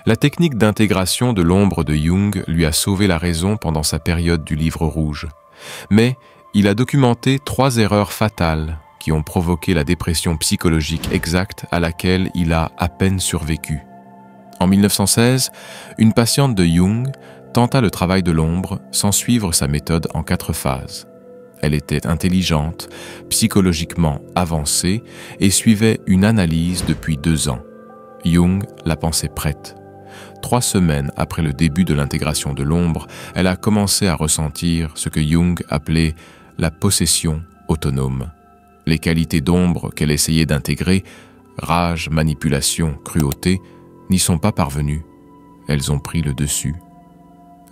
La technique d'intégration de l'ombre de Jung lui a sauvé la raison pendant sa période du Livre rouge. Mais il a documenté 3 erreurs fatales qui ont provoqué la dépression psychologique exacte à laquelle il a à peine survécu. En 1916, une patiente de Jung tenta le travail de l'ombre sans suivre sa méthode en 4 phases. Elle était intelligente, psychologiquement avancée et suivait une analyse depuis 2 ans. Jung la pensait prête. 3 semaines après le début de l'intégration de l'ombre, elle a commencé à ressentir ce que Jung appelait la possession autonome. Les qualités d'ombre qu'elle essayait d'intégrer, rage, manipulation, cruauté, n'y sont pas parvenues. Elles ont pris le dessus.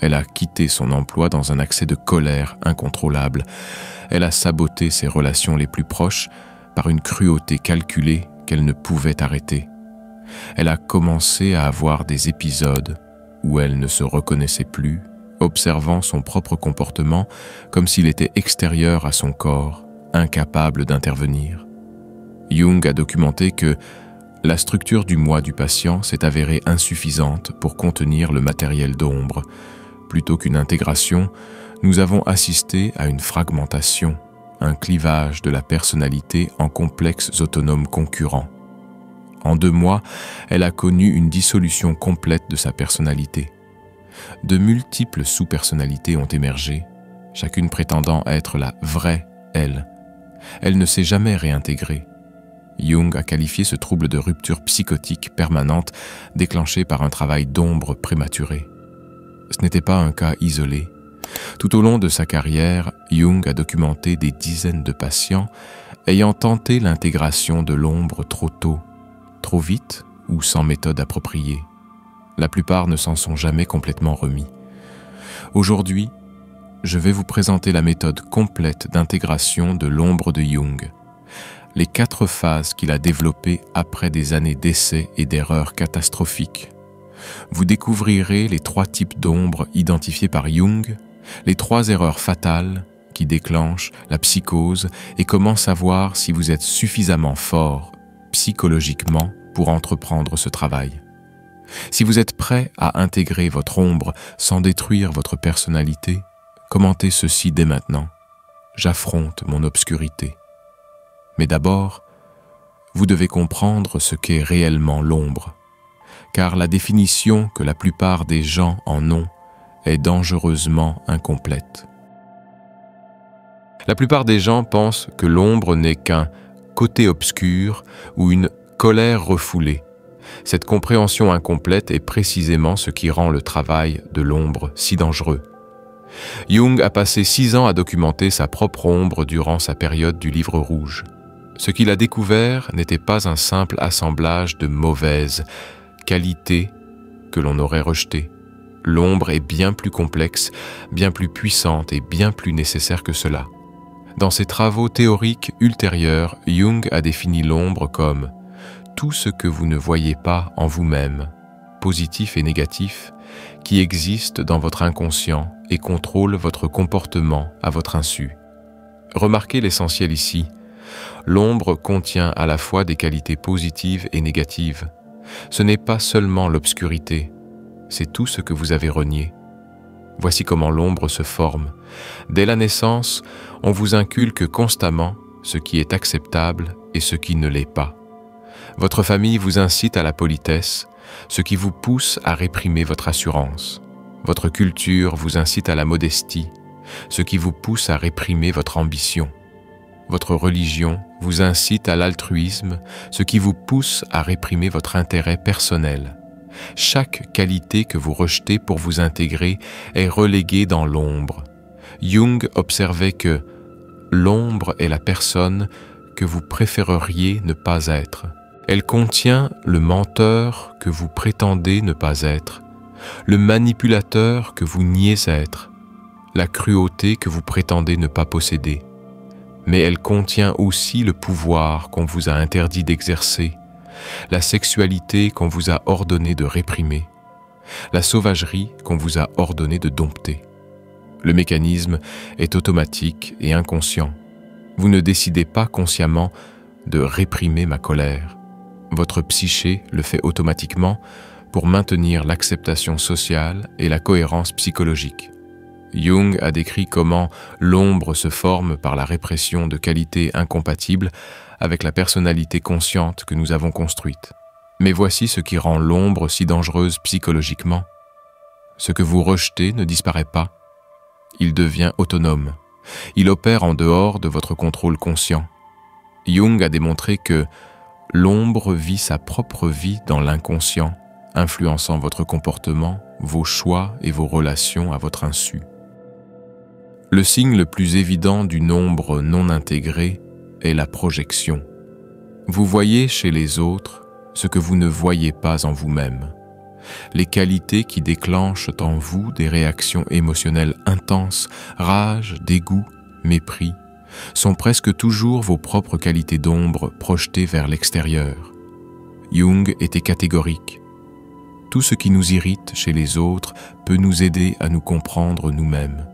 Elle a quitté son emploi dans un accès de colère incontrôlable. Elle a saboté ses relations les plus proches par une cruauté calculée qu'elle ne pouvait arrêter. Elle a commencé à avoir des épisodes où elle ne se reconnaissait plus, observant son propre comportement comme s'il était extérieur à son corps, incapable d'intervenir. Jung a documenté que la structure du moi du patient s'est avérée insuffisante pour contenir le matériel d'ombre. Plutôt qu'une intégration, nous avons assisté à une fragmentation, un clivage de la personnalité en complexes autonomes concurrents. En 2 mois, elle a connu une dissolution complète de sa personnalité. De multiples sous-personnalités ont émergé, chacune prétendant être la vraie elle. Elle ne s'est jamais réintégrée. Jung a qualifié ce trouble de rupture psychotique permanente déclenché par un travail d'ombre prématuré. Ce n'était pas un cas isolé. Tout au long de sa carrière, Jung a documenté des dizaines de patients ayant tenté l'intégration de l'ombre trop tôt, trop vite ou sans méthode appropriée. La plupart ne s'en sont jamais complètement remis. Aujourd'hui, je vais vous présenter la méthode complète d'intégration de l'ombre de Jung. Les 4 phases qu'il a développées après des années d'essais et d'erreurs catastrophiques. Vous découvrirez les 3 types d'ombre identifiés par Jung, les 3 erreurs fatales qui déclenchent la psychose et comment savoir si vous êtes suffisamment fort psychologiquement pour entreprendre ce travail. Si vous êtes prêt à intégrer votre ombre sans détruire votre personnalité, commentez ceci dès maintenant. J'affronte mon obscurité. Mais d'abord, vous devez comprendre ce qu'est réellement l'ombre, car la définition que la plupart des gens en ont est dangereusement incomplète. La plupart des gens pensent que l'ombre n'est qu'un côté obscur ou une colère refoulée. Cette compréhension incomplète est précisément ce qui rend le travail de l'ombre si dangereux. Jung a passé 6 ans à documenter sa propre ombre durant sa période du Livre rouge. Ce qu'il a découvert n'était pas un simple assemblage de mauvaises qualités que l'on aurait rejetées. L'ombre est bien plus complexe, bien plus puissante et bien plus nécessaire que cela. Dans ses travaux théoriques ultérieurs, Jung a défini l'ombre comme tout ce que vous ne voyez pas en vous-même, positif et négatif, qui existe dans votre inconscient et contrôle votre comportement à votre insu. Remarquez l'essentiel ici. L'ombre contient à la fois des qualités positives et négatives. Ce n'est pas seulement l'obscurité, c'est tout ce que vous avez renié. Voici comment l'ombre se forme. Dès la naissance, on vous inculque constamment ce qui est acceptable et ce qui ne l'est pas. Votre famille vous incite à la politesse, ce qui vous pousse à réprimer votre assurance. Votre culture vous incite à la modestie, ce qui vous pousse à réprimer votre ambition. Votre religion vous incite à l'altruisme, ce qui vous pousse à réprimer votre intérêt personnel. Chaque qualité que vous rejetez pour vous intégrer est reléguée dans l'ombre. Jung observait que l'ombre est la personne que vous préféreriez ne pas être. Elle contient le menteur que vous prétendez ne pas être, le manipulateur que vous niez être, la cruauté que vous prétendez ne pas posséder. Mais elle contient aussi le pouvoir qu'on vous a interdit d'exercer, la sexualité qu'on vous a ordonné de réprimer, la sauvagerie qu'on vous a ordonné de dompter. Le mécanisme est automatique et inconscient. Vous ne décidez pas consciemment de réprimer ma colère. Votre psyché le fait automatiquement pour maintenir l'acceptation sociale et la cohérence psychologique. Jung a décrit comment l'ombre se forme par la répression de qualités incompatibles avec la personnalité consciente que nous avons construite. Mais voici ce qui rend l'ombre si dangereuse psychologiquement. Ce que vous rejetez ne disparaît pas. Il devient autonome. Il opère en dehors de votre contrôle conscient. Jung a démontré que l'ombre vit sa propre vie dans l'inconscient, influençant votre comportement, vos choix et vos relations à votre insu. Le signe le plus évident d'une ombre non intégrée est la projection. Vous voyez chez les autres ce que vous ne voyez pas en vous-même. Les qualités qui déclenchent en vous des réactions émotionnelles intenses, rage, dégoût, mépris, sont presque toujours vos propres qualités d'ombre projetées vers l'extérieur. Jung était catégorique. Tout ce qui nous irrite chez les autres peut nous aider à nous comprendre nous-mêmes.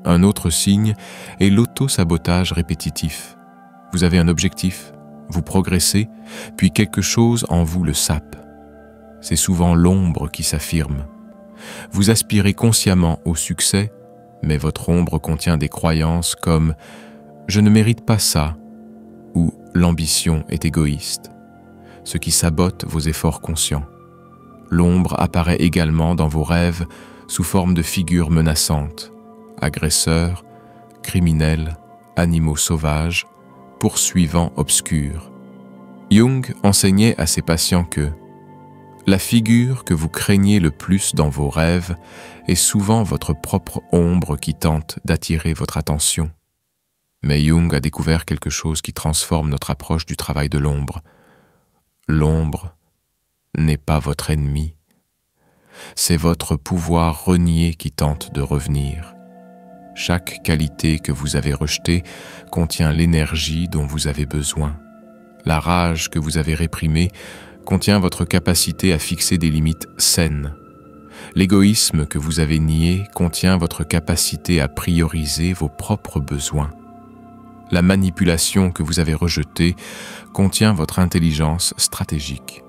Un autre signe est l'auto-sabotage répétitif. Vous avez un objectif, vous progressez, puis quelque chose en vous le sape. C'est souvent l'ombre qui s'affirme. Vous aspirez consciemment au succès, mais votre ombre contient des croyances comme « je ne mérite pas ça » ou « l'ambition est égoïste », ce qui sabote vos efforts conscients. L'ombre apparaît également dans vos rêves sous forme de figures menaçantes, agresseurs, criminels, animaux sauvages, poursuivants obscurs. Jung enseignait à ses patients que la figure que vous craignez le plus dans vos rêves est souvent votre propre ombre qui tente d'attirer votre attention. Mais Jung a découvert quelque chose qui transforme notre approche du travail de l'ombre. L'ombre n'est pas votre ennemi. C'est votre pouvoir renié qui tente de revenir. Chaque qualité que vous avez rejetée contient l'énergie dont vous avez besoin. La rage que vous avez réprimée contient votre capacité à fixer des limites saines. L'égoïsme que vous avez nié contient votre capacité à prioriser vos propres besoins. La manipulation que vous avez rejetée contient votre intelligence stratégique.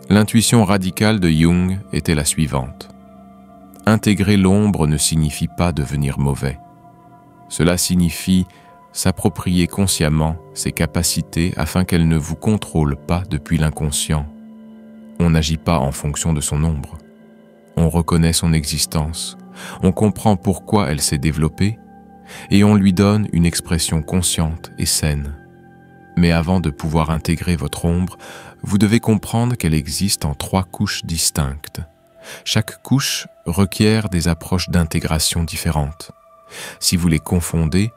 L'intuition radicale de Jung était la suivante. Intégrer l'ombre ne signifie pas devenir mauvais. Cela signifie s'approprier consciemment ses capacités afin qu'elles ne vous contrôlent pas depuis l'inconscient. On n'agit pas en fonction de son ombre. On reconnaît son existence, on comprend pourquoi elle s'est développée et on lui donne une expression consciente et saine. Mais avant de pouvoir intégrer votre ombre, vous devez comprendre qu'elle existe en 3 couches distinctes. Chaque couche requiert des approches d'intégration différentes. Si vous les confondez,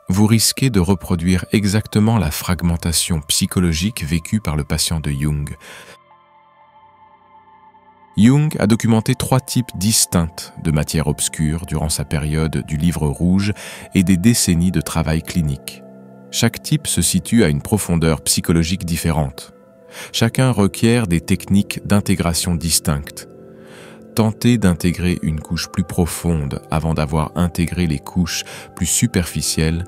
vous risquez de reproduire exactement la fragmentation psychologique vécue par le patient de Jung. Jung a documenté 3 types distincts de matière obscure durant sa période du livre rouge et des décennies de travail clinique. Chaque type se situe à une profondeur psychologique différente. Chacun requiert des techniques d'intégration distinctes. Tentez d'intégrer une couche plus profonde avant d'avoir intégré les couches plus superficielles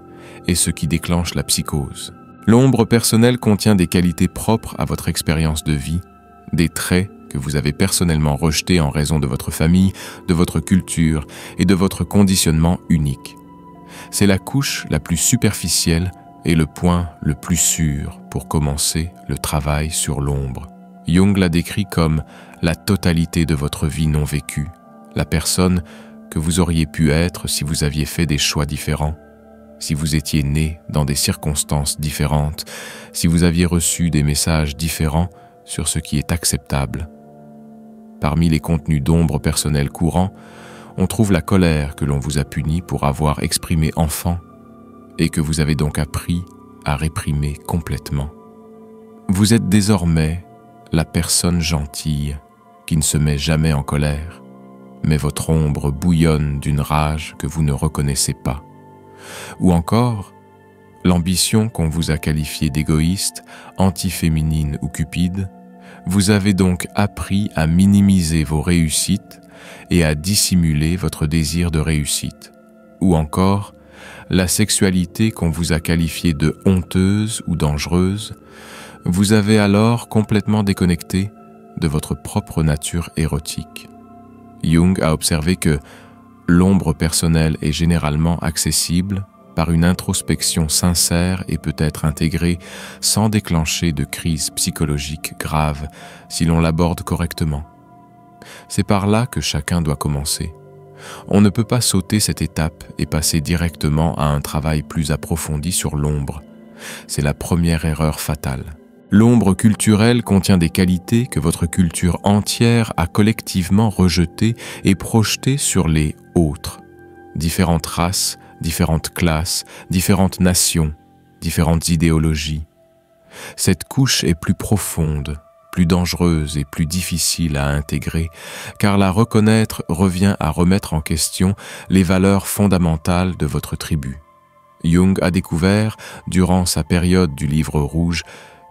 est ce qui déclenche la psychose. L'ombre personnelle contient des qualités propres à votre expérience de vie, des traits que vous avez personnellement rejetés en raison de votre famille, de votre culture et de votre conditionnement unique. C'est la couche la plus superficielle et le point le plus sûr pour commencer le travail sur l'ombre. Jung l'a décrit comme la totalité de votre vie non vécue, la personne que vous auriez pu être si vous aviez fait des choix différents, si vous étiez né dans des circonstances différentes, si vous aviez reçu des messages différents sur ce qui est acceptable. Parmi les contenus d'ombre personnels courants, on trouve la colère que l'on vous a puni pour avoir exprimé enfant et que vous avez donc appris à réprimer complètement. Vous êtes désormais la personne gentille qui ne se met jamais en colère, mais votre ombre bouillonne d'une rage que vous ne reconnaissez pas. Ou encore, l'ambition qu'on vous a qualifiée d'égoïste, anti-féminine ou cupide, vous avez donc appris à minimiser vos réussites et à dissimuler votre désir de réussite. Ou encore, la sexualité qu'on vous a qualifiée de honteuse ou dangereuse, vous avez alors complètement déconnecté de votre propre nature érotique. Jung a observé que l'ombre personnelle est généralement accessible par une introspection sincère et peut être intégrée sans déclencher de crise psychologique grave si l'on l'aborde correctement. C'est par là que chacun doit commencer. On ne peut pas sauter cette étape et passer directement à un travail plus approfondi sur l'ombre. C'est la première erreur fatale. L'ombre culturelle contient des qualités que votre culture entière a collectivement rejetées et projetées sur les autres. Différentes races, différentes classes, différentes nations, différentes idéologies. Cette couche est plus profonde, plus dangereuse et plus difficile à intégrer, car la reconnaître revient à remettre en question les valeurs fondamentales de votre tribu. Jung a découvert, durant sa période du Livre rouge,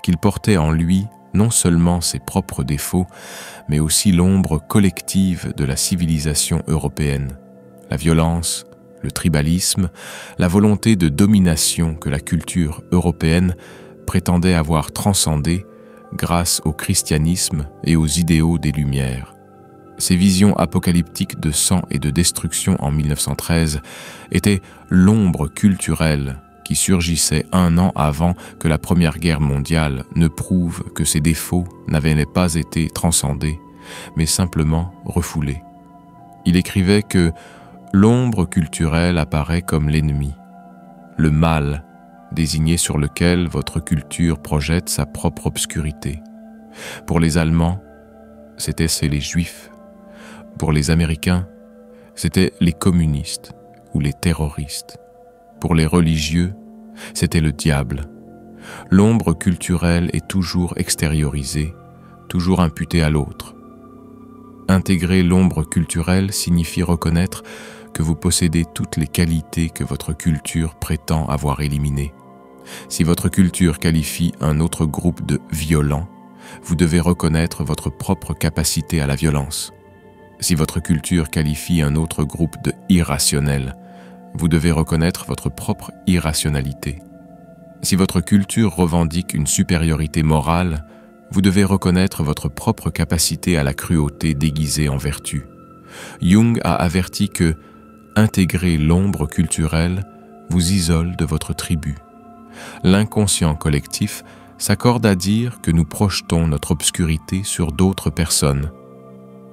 qu'il portait en lui non seulement ses propres défauts, mais aussi l'ombre collective de la civilisation européenne, la violence, le tribalisme, la volonté de domination que la culture européenne prétendait avoir transcendée grâce au christianisme et aux idéaux des Lumières. Ces visions apocalyptiques de sang et de destruction en 1913 étaient l'ombre culturelle qui surgissait un an avant que la Première Guerre mondiale ne prouve que ces défauts n'avaient pas été transcendés, mais simplement refoulés. Il écrivait que l'ombre culturelle apparaît comme l'ennemi, le mal, désigné sur lequel votre culture projette sa propre obscurité. Pour les Allemands, c'étaient les Juifs. Pour les Américains, c'étaient les communistes ou les terroristes. Pour les religieux, c'était le diable. L'ombre culturelle est toujours extériorisée, toujours imputée à l'autre. Intégrer l'ombre culturelle signifie reconnaître que vous possédez toutes les qualités que votre culture prétend avoir éliminées. Si votre culture qualifie un autre groupe de violent, vous devez reconnaître votre propre capacité à la violence. Si votre culture qualifie un autre groupe de irrationnel, vous devez reconnaître votre propre irrationalité. Si votre culture revendique une supériorité morale, vous devez reconnaître votre propre capacité à la cruauté déguisée en vertu. Jung a averti que intégrer l'ombre culturelle vous isole de votre tribu. L'inconscient collectif s'accorde à dire que nous projetons notre obscurité sur d'autres personnes.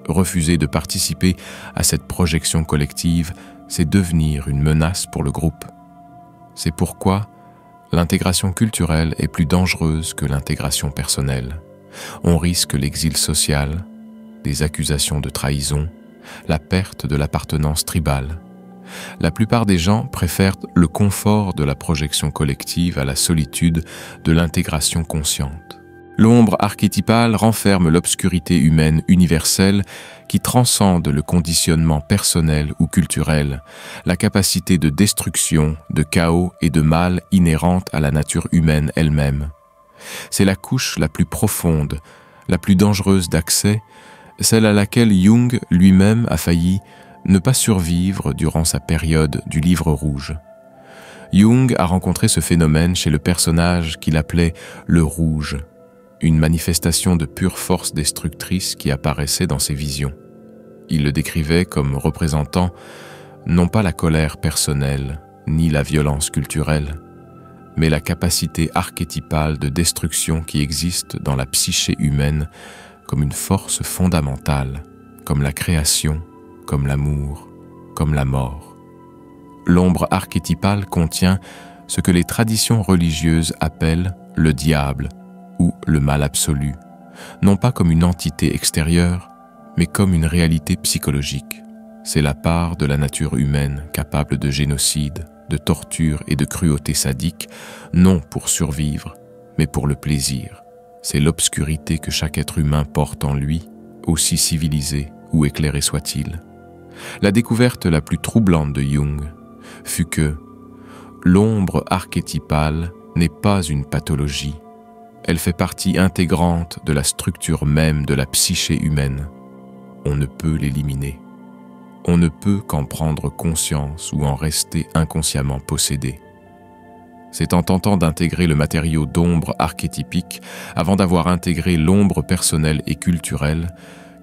Refuser de participer à cette projection collective, c'est devenir une menace pour le groupe. C'est pourquoi l'intégration culturelle est plus dangereuse que l'intégration personnelle. On risque l'exil social, des accusations de trahison, la perte de l'appartenance tribale. La plupart des gens préfèrent le confort de la projection collective à la solitude de l'intégration consciente. L'ombre archétypale renferme l'obscurité humaine universelle qui transcende le conditionnement personnel ou culturel, la capacité de destruction, de chaos et de mal inhérente à la nature humaine elle-même. C'est la couche la plus profonde, la plus dangereuse d'accès, celle à laquelle Jung lui-même a failli ne pas survivre durant sa période du Livre rouge. Jung a rencontré ce phénomène chez le personnage qu'il appelait le Rouge, une manifestation de pure force destructrice qui apparaissait dans ses visions. Il le décrivait comme représentant non pas la colère personnelle, ni la violence culturelle, mais la capacité archétypale de destruction qui existe dans la psyché humaine comme une force fondamentale, comme la création, comme l'amour, comme la mort. L'ombre archétypale contient ce que les traditions religieuses appellent le diable ou le mal absolu, non pas comme une entité extérieure, mais comme une réalité psychologique. C'est la part de la nature humaine capable de génocide, de torture et de cruauté sadique, non pour survivre, mais pour le plaisir. C'est l'obscurité que chaque être humain porte en lui, aussi civilisé ou éclairé soit-il. La découverte la plus troublante de Jung fut que l'ombre archétypale n'est pas une pathologie. Elle fait partie intégrante de la structure même de la psyché humaine. On ne peut l'éliminer. On ne peut qu'en prendre conscience ou en rester inconsciemment possédé. C'est en tentant d'intégrer le matériau d'ombre archétypique avant d'avoir intégré l'ombre personnelle et culturelle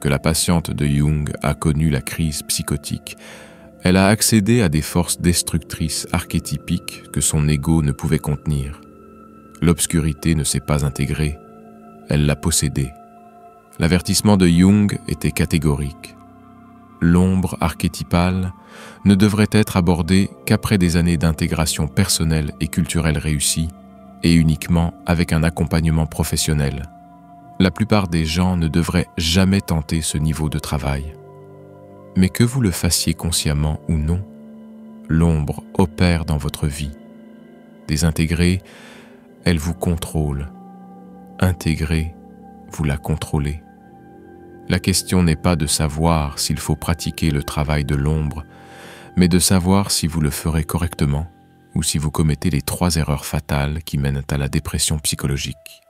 que la patiente de Jung a connu la crise psychotique. Elle a accédé à des forces destructrices archétypiques que son ego ne pouvait contenir. L'obscurité ne s'est pas intégrée, elle l'a possédée. L'avertissement de Jung était catégorique. L'ombre archétypale ne devrait être abordée qu'après des années d'intégration personnelle et culturelle réussie, et uniquement avec un accompagnement professionnel. La plupart des gens ne devraient jamais tenter ce niveau de travail. Mais que vous le fassiez consciemment ou non, l'ombre opère dans votre vie. Désintégrée, elle vous contrôle. Intégrée, vous la contrôlez. La question n'est pas de savoir s'il faut pratiquer le travail de l'ombre, mais de savoir si vous le ferez correctement ou si vous commettez les 3 erreurs fatales qui mènent à la dépression psychologique.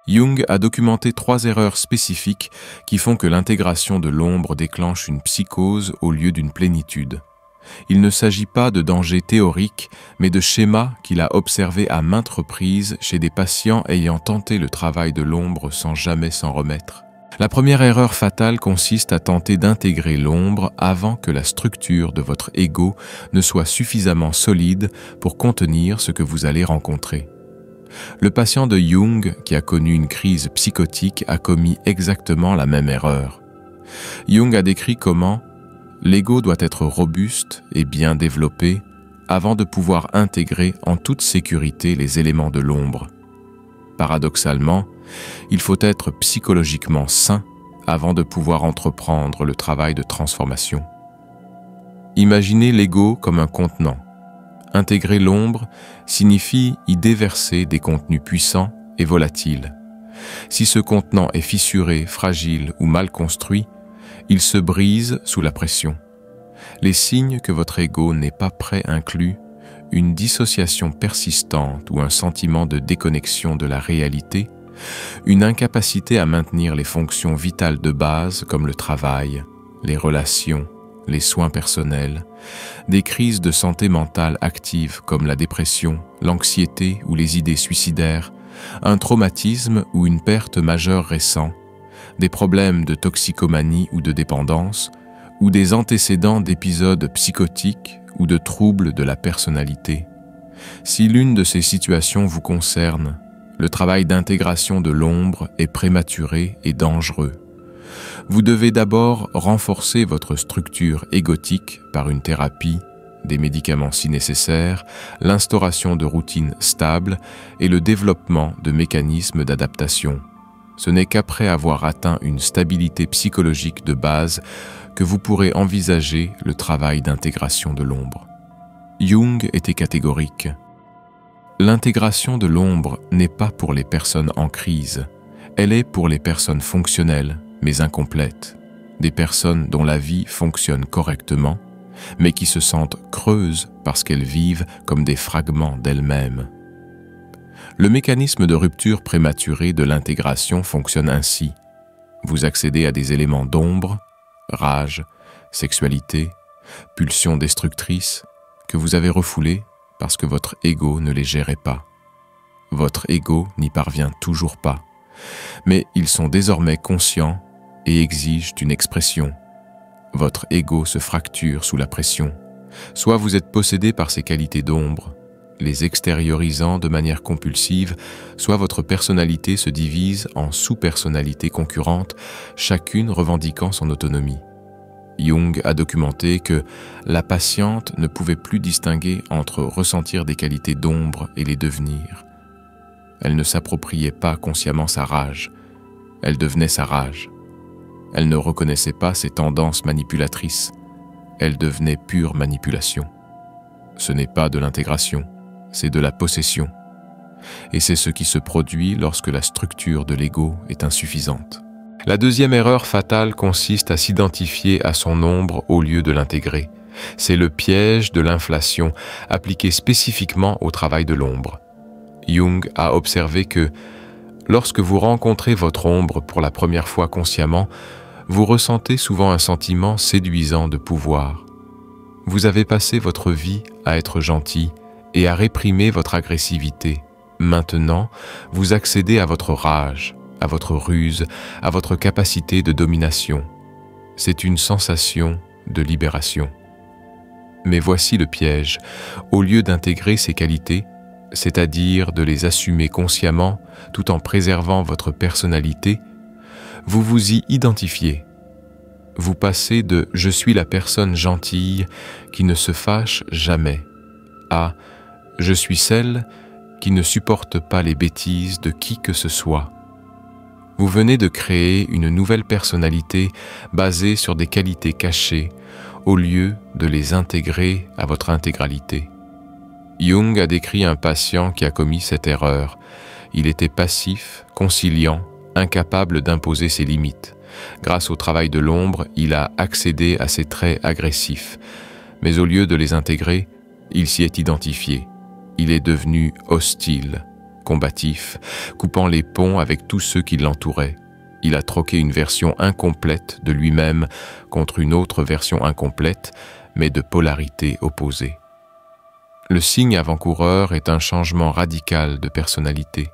Jung a documenté 3 erreurs spécifiques qui font que l'intégration de l'ombre déclenche une psychose au lieu d'une plénitude. Il ne s'agit pas de dangers théoriques, mais de schémas qu'il a observés à maintes reprises chez des patients ayant tenté le travail de l'ombre sans jamais s'en remettre. La première erreur fatale consiste à tenter d'intégrer l'ombre avant que la structure de votre ego ne soit suffisamment solide pour contenir ce que vous allez rencontrer. Le patient de Jung, qui a connu une crise psychotique, a commis exactement la même erreur. Jung a décrit comment l'ego doit être robuste et bien développé avant de pouvoir intégrer en toute sécurité les éléments de l'ombre. Paradoxalement, il faut être psychologiquement sain avant de pouvoir entreprendre le travail de transformation. Imaginez l'ego comme un contenant. Intégrer l'ombre signifie y déverser des contenus puissants et volatiles. Si ce contenant est fissuré, fragile ou mal construit, il se brise sous la pression. Les signes que votre ego n'est pas prêt incluent une dissociation persistante ou un sentiment de déconnexion de la réalité, une incapacité à maintenir les fonctions vitales de base comme le travail, les relations, les soins personnels, des crises de santé mentale actives comme la dépression, l'anxiété ou les idées suicidaires, un traumatisme ou une perte majeure récent, des problèmes de toxicomanie ou de dépendance, ou des antécédents d'épisodes psychotiques ou de troubles de la personnalité. Si l'une de ces situations vous concerne, le travail d'intégration de l'ombre est prématuré et dangereux. Vous devez d'abord renforcer votre structure égotique par une thérapie, des médicaments si nécessaire, l'instauration de routines stables et le développement de mécanismes d'adaptation. Ce n'est qu'après avoir atteint une stabilité psychologique de base que vous pourrez envisager le travail d'intégration de l'ombre. Jung était catégorique. L'intégration de l'ombre n'est pas pour les personnes en crise, elle est pour les personnes fonctionnelles, mais incomplètes, des personnes dont la vie fonctionne correctement, mais qui se sentent creuses parce qu'elles vivent comme des fragments d'elles-mêmes. Le mécanisme de rupture prématurée de l'intégration fonctionne ainsi. Vous accédez à des éléments d'ombre, rage, sexualité, pulsions destructrices, que vous avez refoulées parce que votre ego ne les gérait pas. Votre ego n'y parvient toujours pas, mais ils sont désormais conscients et exigent une expression. Votre ego se fracture sous la pression. Soit vous êtes possédé par ces qualités d'ombre, les extériorisant de manière compulsive, soit votre personnalité se divise en sous-personnalités concurrentes, chacune revendiquant son autonomie. Jung a documenté que la patiente ne pouvait plus distinguer entre ressentir des qualités d'ombre et les devenir. Elle ne s'appropriait pas consciemment sa rage, elle devenait sa rage. Elle ne reconnaissait pas ses tendances manipulatrices, elle devenait pure manipulation. Ce n'est pas de l'intégration, c'est de la possession. Et c'est ce qui se produit lorsque la structure de l'ego est insuffisante. La deuxième erreur fatale consiste à s'identifier à son ombre au lieu de l'intégrer. C'est le piège de l'inflation appliqué spécifiquement au travail de l'ombre. Jung a observé que lorsque vous rencontrez votre ombre pour la première fois consciemment, vous ressentez souvent un sentiment séduisant de pouvoir. Vous avez passé votre vie à être gentil et à réprimer votre agressivité. Maintenant, vous accédez à votre rage, à votre ruse, à votre capacité de domination. C'est une sensation de libération. Mais voici le piège. Au lieu d'intégrer ces qualités, c'est-à-dire de les assumer consciemment tout en préservant votre personnalité, vous vous y identifiez. Vous passez de « je suis la personne gentille qui ne se fâche jamais » à « je suis celle qui ne supporte pas les bêtises de qui que ce soit ». Vous venez de créer une nouvelle personnalité basée sur des qualités cachées au lieu de les intégrer à votre intégralité. Jung a décrit un patient qui a commis cette erreur. Il était passif, conciliant, incapable d'imposer ses limites. Grâce au travail de l'ombre, il a accédé à ses traits agressifs. Mais au lieu de les intégrer, il s'y est identifié. Il est devenu hostile, combatif, coupant les ponts avec tous ceux qui l'entouraient. Il a troqué une version incomplète de lui-même contre une autre version incomplète, mais de polarité opposée. Le signe avant-coureur est un changement radical de personnalité.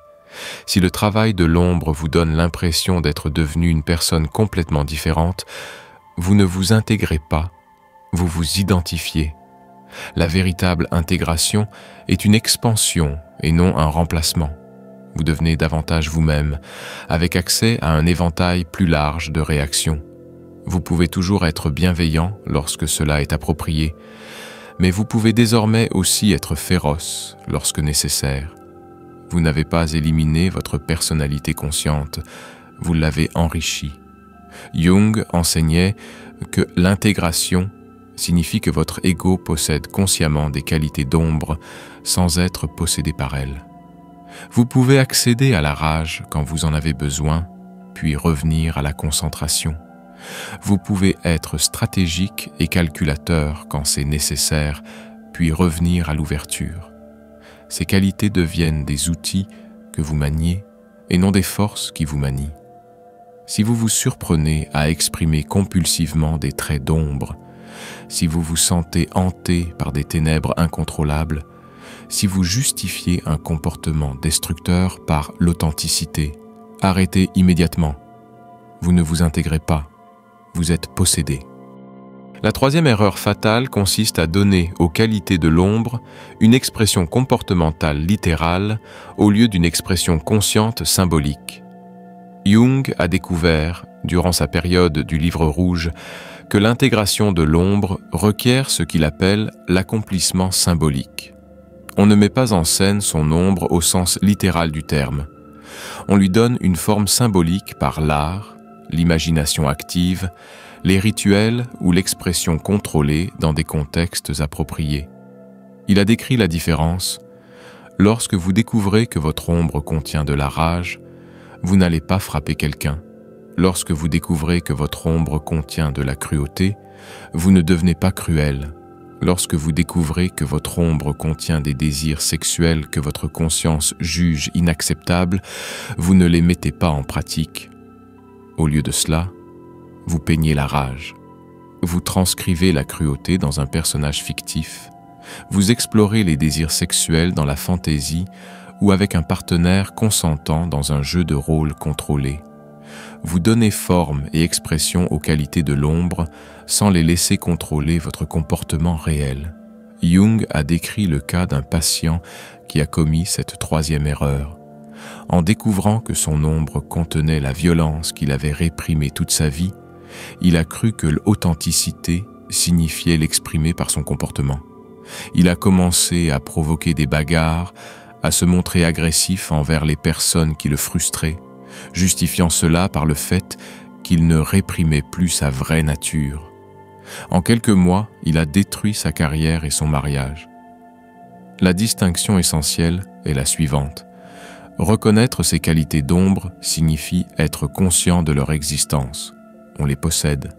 Si le travail de l'ombre vous donne l'impression d'être devenu une personne complètement différente, vous ne vous intégrez pas, vous vous identifiez. La véritable intégration est une expansion et non un remplacement. Vous devenez davantage vous-même, avec accès à un éventail plus large de réactions. Vous pouvez toujours être bienveillant lorsque cela est approprié, mais vous pouvez désormais aussi être féroce lorsque nécessaire. Vous n'avez pas éliminé votre personnalité consciente, vous l'avez enrichie. Jung enseignait que l'intégration signifie que votre ego possède consciemment des qualités d'ombre sans être possédé par elles. Vous pouvez accéder à la rage quand vous en avez besoin, puis revenir à la concentration. Vous pouvez être stratégique et calculateur quand c'est nécessaire, puis revenir à l'ouverture. Ces qualités deviennent des outils que vous maniez et non des forces qui vous manient. Si vous vous surprenez à exprimer compulsivement des traits d'ombre, si vous vous sentez hanté par des ténèbres incontrôlables, si vous justifiez un comportement destructeur par l'authenticité, arrêtez immédiatement. Vous ne vous intégrez pas, vous êtes possédé. La troisième erreur fatale consiste à donner aux qualités de l'ombre une expression comportementale littérale au lieu d'une expression consciente symbolique. Jung a découvert, durant sa période du Livre rouge, que l'intégration de l'ombre requiert ce qu'il appelle l'accomplissement symbolique. On ne met pas en scène son ombre au sens littéral du terme. On lui donne une forme symbolique par l'art, l'imagination active, les rituels ou l'expression contrôlée dans des contextes appropriés. Il a décrit la différence. Lorsque vous découvrez que votre ombre contient de la rage, vous n'allez pas frapper quelqu'un. Lorsque vous découvrez que votre ombre contient de la cruauté, vous ne devenez pas cruel. Lorsque vous découvrez que votre ombre contient des désirs sexuels que votre conscience juge inacceptables, vous ne les mettez pas en pratique. Au lieu de cela, vous peignez la rage. Vous transcrivez la cruauté dans un personnage fictif. Vous explorez les désirs sexuels dans la fantaisie ou avec un partenaire consentant dans un jeu de rôle contrôlé. Vous donnez forme et expression aux qualités de l'ombre sans les laisser contrôler votre comportement réel. Jung a décrit le cas d'un patient qui a commis cette troisième erreur. En découvrant que son ombre contenait la violence qu'il avait réprimée toute sa vie, il a cru que l'authenticité signifiait l'exprimer par son comportement. Il a commencé à provoquer des bagarres, à se montrer agressif envers les personnes qui le frustraient, justifiant cela par le fait qu'il ne réprimait plus sa vraie nature. En quelques mois, il a détruit sa carrière et son mariage. La distinction essentielle est la suivante. Reconnaître ces qualités d'ombre signifie être conscient de leur existence. On les possède.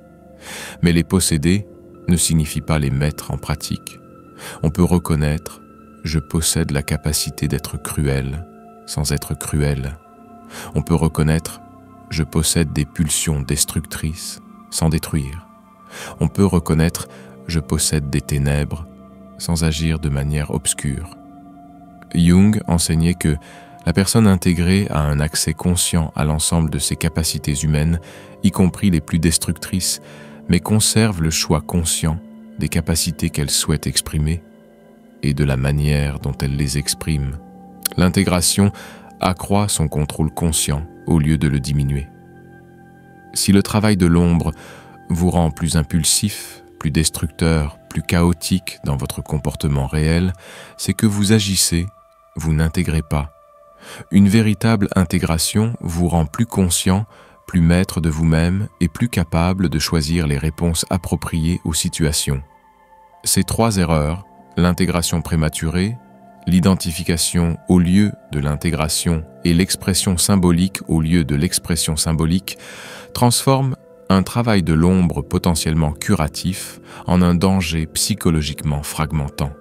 Mais les posséder ne signifie pas les mettre en pratique. On peut reconnaître « je possède la capacité d'être cruel » sans être cruel. On peut reconnaître « je possède des pulsions destructrices » sans détruire. On peut reconnaître « je possède des ténèbres » sans agir de manière obscure. Jung enseignait que la personne intégrée a un accès conscient à l'ensemble de ses capacités humaines, y compris les plus destructrices, mais conserve le choix conscient des capacités qu'elle souhaite exprimer et de la manière dont elle les exprime. L'intégration accroît son contrôle conscient au lieu de le diminuer. Si le travail de l'ombre vous rend plus impulsif, plus destructeur, plus chaotique dans votre comportement réel, c'est que vous agissez, vous n'intégrez pas. Une véritable intégration vous rend plus conscient, plus maître de vous-même et plus capable de choisir les réponses appropriées aux situations. Ces 3 erreurs, l'intégration prématurée, l'identification au lieu de l'intégration et l'expression symbolique au lieu de l'expression symbolique, transforment un travail de l'ombre potentiellement curatif en un danger psychologiquement fragmentant.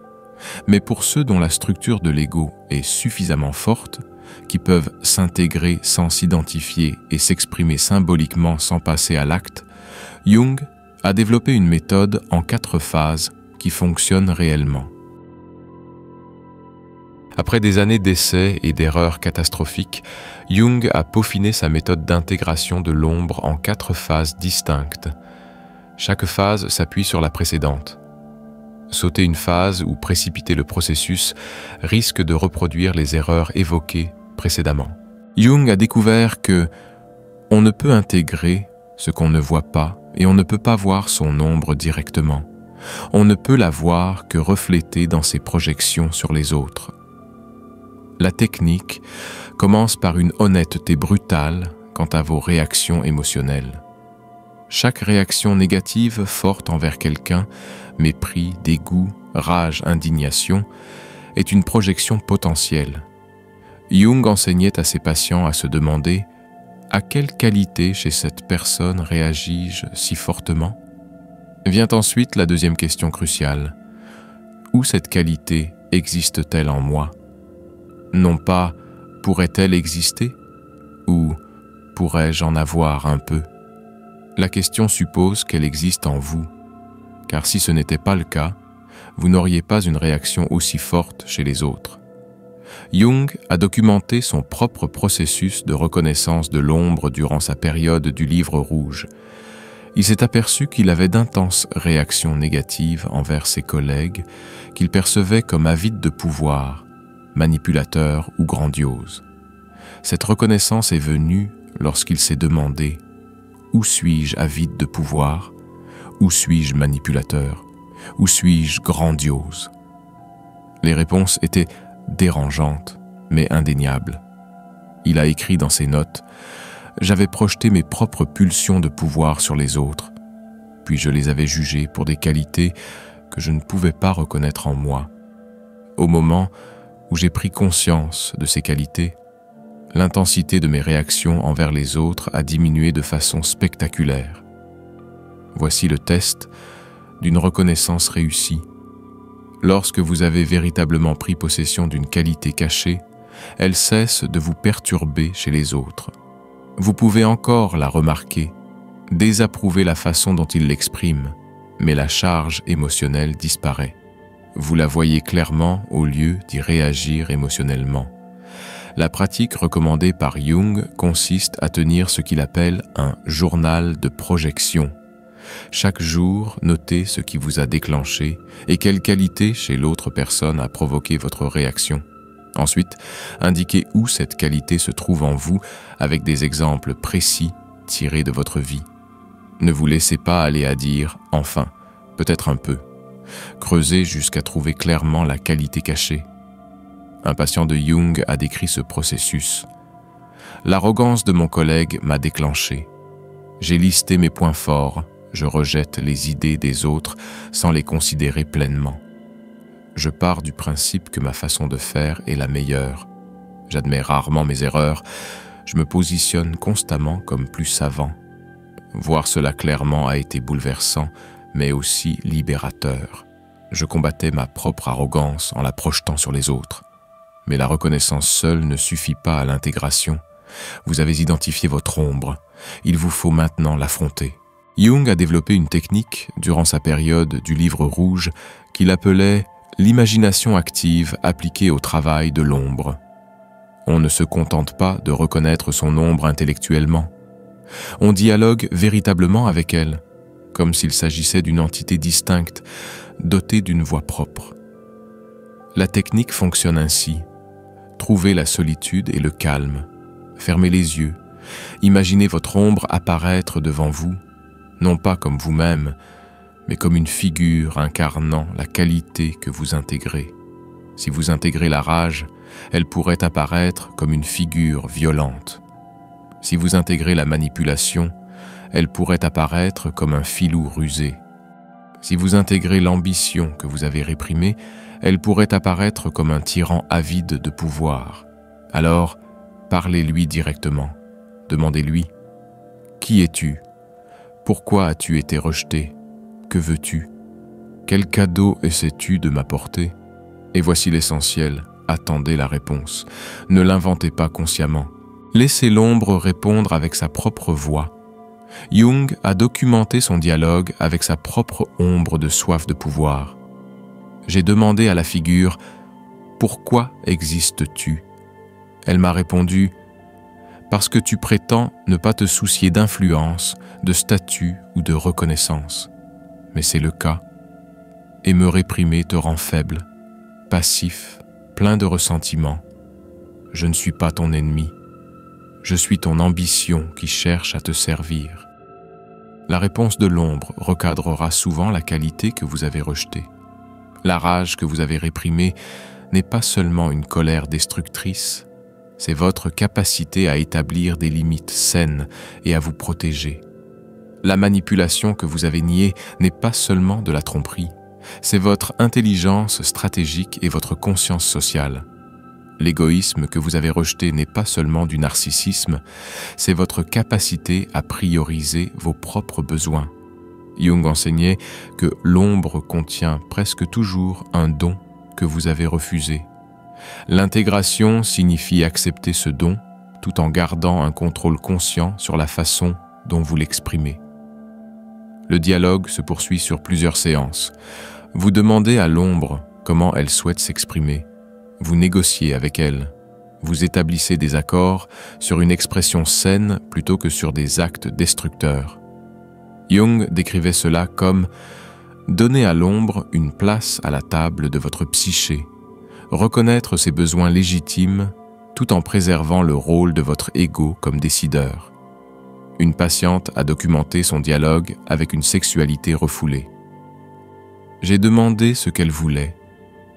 Mais pour ceux dont la structure de l'ego est suffisamment forte, qui peuvent s'intégrer sans s'identifier et s'exprimer symboliquement sans passer à l'acte, Jung a développé une méthode en 4 phases qui fonctionne réellement. Après des années d'essais et d'erreurs catastrophiques, Jung a peaufiné sa méthode d'intégration de l'ombre en 4 phases distinctes. Chaque phase s'appuie sur la précédente. Sauter une phase ou précipiter le processus risque de reproduire les erreurs évoquées précédemment. Jung a découvert que on ne peut intégrer ce qu'on ne voit pas et on ne peut pas voir son ombre directement. On ne peut la voir que reflétée dans ses projections sur les autres. La technique commence par une honnêteté brutale quant à vos réactions émotionnelles. Chaque réaction négative forte envers quelqu'un, mépris, dégoût, rage, indignation, est une projection potentielle. Jung enseignait à ses patients à se demander « À quelle qualité chez cette personne réagis-je si fortement ?» Vient ensuite la deuxième question cruciale. Où cette qualité existe-t-elle en moi ? Non pas « pourrait-elle exister ?» ou « pourrais-je en avoir un peu ?» La question suppose qu'elle existe en vous, car si ce n'était pas le cas, vous n'auriez pas une réaction aussi forte chez les autres. Jung a documenté son propre processus de reconnaissance de l'ombre durant sa période du livre rouge. Il s'est aperçu qu'il avait d'intenses réactions négatives envers ses collègues qu'il percevait comme avides de pouvoir, manipulateurs ou grandioses. Cette reconnaissance est venue lorsqu'il s'est demandé « Où suis-je avide de pouvoir ? Où suis-je manipulateur ? Où suis-je grandiose ?» Les réponses étaient dérangeantes, mais indéniables. Il a écrit dans ses notes « J'avais projeté mes propres pulsions de pouvoir sur les autres, puis je les avais jugées pour des qualités que je ne pouvais pas reconnaître en moi. Au moment où j'ai pris conscience de ces qualités, l'intensité de mes réactions envers les autres a diminué de façon spectaculaire. Voici le test d'une reconnaissance réussie. Lorsque vous avez véritablement pris possession d'une qualité cachée, elle cesse de vous perturber chez les autres. Vous pouvez encore la remarquer, désapprouver la façon dont ils l'expriment, mais la charge émotionnelle disparaît. Vous la voyez clairement au lieu d'y réagir émotionnellement. La pratique recommandée par Jung consiste à tenir ce qu'il appelle un journal de projection. Chaque jour, notez ce qui vous a déclenché et quelle qualité chez l'autre personne a provoqué votre réaction. Ensuite, indiquez où cette qualité se trouve en vous avec des exemples précis tirés de votre vie. Ne vous laissez pas aller à dire « enfin », peut-être un peu. Creusez jusqu'à trouver clairement la qualité cachée. Un patient de Jung a décrit ce processus. « L'arrogance de mon collègue m'a déclenché. J'ai listé mes points forts, je rejette les idées des autres sans les considérer pleinement. Je pars du principe que ma façon de faire est la meilleure. J'admets rarement mes erreurs, je me positionne constamment comme plus savant. Voir cela clairement a été bouleversant, mais aussi libérateur. Je combattais ma propre arrogance en la projetant sur les autres. Mais la reconnaissance seule ne suffit pas à l'intégration. Vous avez identifié votre ombre. Il vous faut maintenant l'affronter. Jung a développé une technique durant sa période du livre rouge qu'il appelait l'imagination active appliquée au travail de l'ombre. On ne se contente pas de reconnaître son ombre intellectuellement. On dialogue véritablement avec elle, comme s'il s'agissait d'une entité distincte, dotée d'une voix propre. La technique fonctionne ainsi. Trouvez la solitude et le calme. Fermez les yeux. Imaginez votre ombre apparaître devant vous, non pas comme vous-même, mais comme une figure incarnant la qualité que vous intégrez. Si vous intégrez la rage, elle pourrait apparaître comme une figure violente. Si vous intégrez la manipulation, elle pourrait apparaître comme un filou rusé. Si vous intégrez l'ambition que vous avez réprimée, elle pourrait apparaître comme un tyran avide de pouvoir. Alors, parlez-lui directement. Demandez-lui « Qui es-tu ? Pourquoi as-tu été rejeté ? Que veux-tu ? Quel cadeau essaies-tu de m'apporter ? Et voici l'essentiel, attendez la réponse. Ne l'inventez pas consciemment. Laissez l'ombre répondre avec sa propre voix. Jung a documenté son dialogue avec sa propre ombre de soif de pouvoir. J'ai demandé à la figure « Pourquoi existes-tu » Elle m'a répondu « Parce que tu prétends ne pas te soucier d'influence, de statut ou de reconnaissance. Mais c'est le cas. Et me réprimer te rend faible, passif, plein de ressentiment. Je ne suis pas ton ennemi. Je suis ton ambition qui cherche à te servir. » La réponse de l'ombre recadrera souvent la qualité que vous avez rejetée. La rage que vous avez réprimée n'est pas seulement une colère destructrice, c'est votre capacité à établir des limites saines et à vous protéger. La manipulation que vous avez niée n'est pas seulement de la tromperie, c'est votre intelligence stratégique et votre conscience sociale. L'égoïsme que vous avez rejeté n'est pas seulement du narcissisme, c'est votre capacité à prioriser vos propres besoins. Jung enseignait que l'ombre contient presque toujours un don que vous avez refusé. L'intégration signifie accepter ce don tout en gardant un contrôle conscient sur la façon dont vous l'exprimez. Le dialogue se poursuit sur plusieurs séances. Vous demandez à l'ombre comment elle souhaite s'exprimer. Vous négociez avec elle. Vous établissez des accords sur une expression saine plutôt que sur des actes destructeurs. Jung décrivait cela comme « donner à l'ombre une place à la table de votre psyché, reconnaître ses besoins légitimes tout en préservant le rôle de votre ego comme décideur. » Une patiente a documenté son dialogue avec une sexualité refoulée. J'ai demandé ce qu'elle voulait.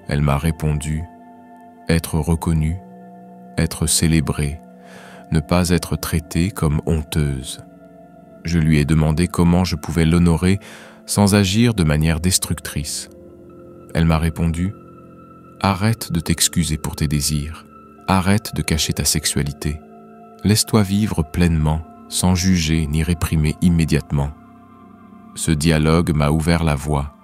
Elle m'a répondu « être reconnue, être célébrée, ne pas être traitée comme honteuse. » Je lui ai demandé comment je pouvais l'honorer sans agir de manière destructrice. Elle m'a répondu « arrête de t'excuser pour tes désirs, arrête de cacher ta sexualité, laisse-toi vivre pleinement, sans juger ni réprimer immédiatement. » Ce dialogue m'a ouvert la voie.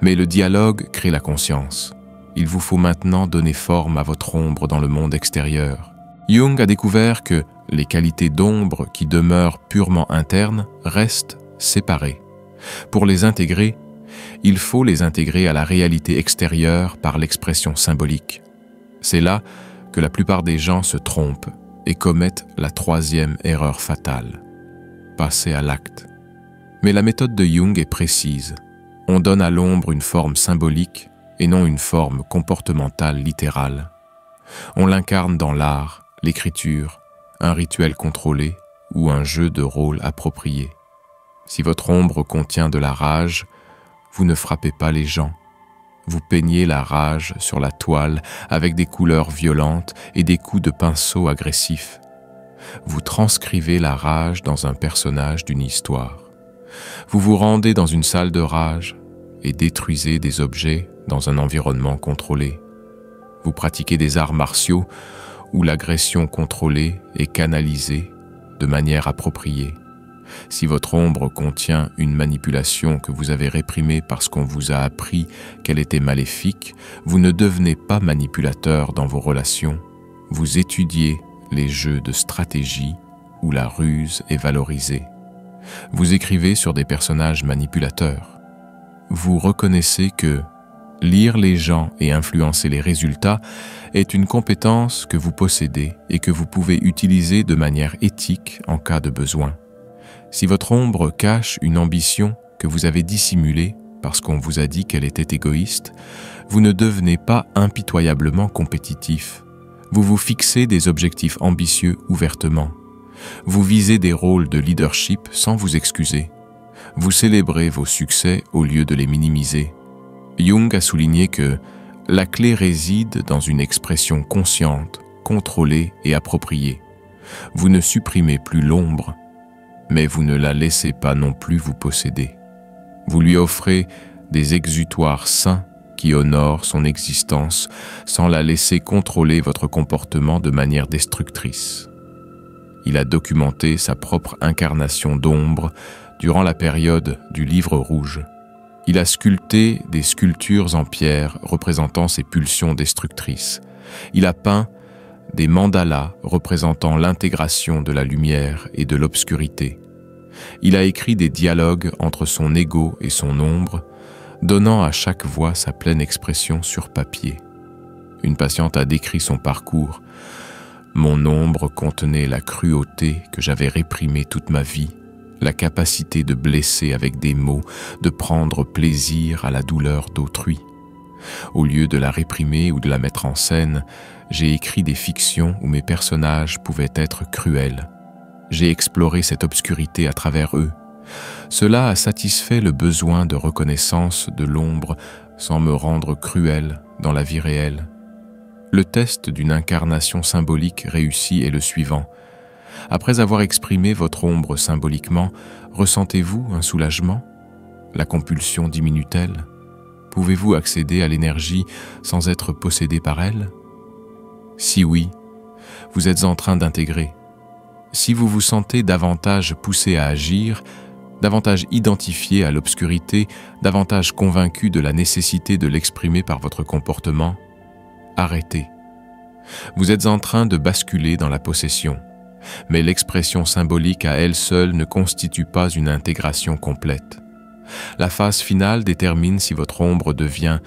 Mais le dialogue crée la conscience. Il vous faut maintenant donner forme à votre ombre dans le monde extérieur. Jung a découvert que les qualités d'ombre qui demeurent purement internes restent séparées. Pour les intégrer, il faut les intégrer à la réalité extérieure par l'expression symbolique. C'est là que la plupart des gens se trompent et commettent la troisième erreur fatale, passer à l'acte. Mais la méthode de Jung est précise. On donne à l'ombre une forme symbolique et non une forme comportementale littérale. On l'incarne dans l'art, l'écriture, un rituel contrôlé ou un jeu de rôle approprié. Si votre ombre contient de la rage, vous ne frappez pas les gens. Vous peignez la rage sur la toile avec des couleurs violentes et des coups de pinceau agressifs. Vous transcrivez la rage dans un personnage d'une histoire. Vous vous rendez dans une salle de rage et détruisez des objets dans un environnement contrôlé. Vous pratiquez des arts martiaux où l'agression contrôlée est canalisée de manière appropriée. Si votre ombre contient une manipulation que vous avez réprimée parce qu'on vous a appris qu'elle était maléfique, vous ne devenez pas manipulateur dans vos relations. Vous étudiez les jeux de stratégie où la ruse est valorisée. Vous écrivez sur des personnages manipulateurs. Vous reconnaissez que, Lire les gens et influencer les résultats est une compétence que vous possédez et que vous pouvez utiliser de manière éthique en cas de besoin. Si votre ombre cache une ambition que vous avez dissimulée parce qu'on vous a dit qu'elle était égoïste, vous ne devenez pas impitoyablement compétitif. Vous vous fixez des objectifs ambitieux ouvertement. Vous visez des rôles de leadership sans vous excuser. Vous célébrez vos succès au lieu de les minimiser. Jung a souligné que la clé réside dans une expression consciente, contrôlée et appropriée. Vous ne supprimez plus l'ombre, mais vous ne la laissez pas non plus vous posséder. Vous lui offrez des exutoires sains qui honorent son existence sans la laisser contrôler votre comportement de manière destructrice. Il a documenté sa propre incarnation d'ombre durant la période du Livre rouge. Il a sculpté des sculptures en pierre représentant ses pulsions destructrices. Il a peint des mandalas représentant l'intégration de la lumière et de l'obscurité. Il a écrit des dialogues entre son ego et son ombre, donnant à chaque voix sa pleine expression sur papier. Une patiente a décrit son parcours. « Mon ombre contenait la cruauté que j'avais réprimée toute ma vie, la capacité de blesser avec des mots, de prendre plaisir à la douleur d'autrui. Au lieu de la réprimer ou de la mettre en scène, j'ai écrit des fictions où mes personnages pouvaient être cruels. J'ai exploré cette obscurité à travers eux. Cela a satisfait le besoin de reconnaissance de l'ombre sans me rendre cruel dans la vie réelle. Le test d'une incarnation symbolique réussie est le suivant. Après avoir exprimé votre ombre symboliquement, ressentez-vous un soulagement? La compulsion diminue-t-elle? Pouvez-vous accéder à l'énergie sans être possédé par elle? Si oui, vous êtes en train d'intégrer. Si vous vous sentez davantage poussé à agir, davantage identifié à l'obscurité, davantage convaincu de la nécessité de l'exprimer par votre comportement, arrêtez. Vous êtes en train de basculer dans la possession. Mais l'expression symbolique à elle seule ne constitue pas une intégration complète. La phase finale détermine si votre ombre devient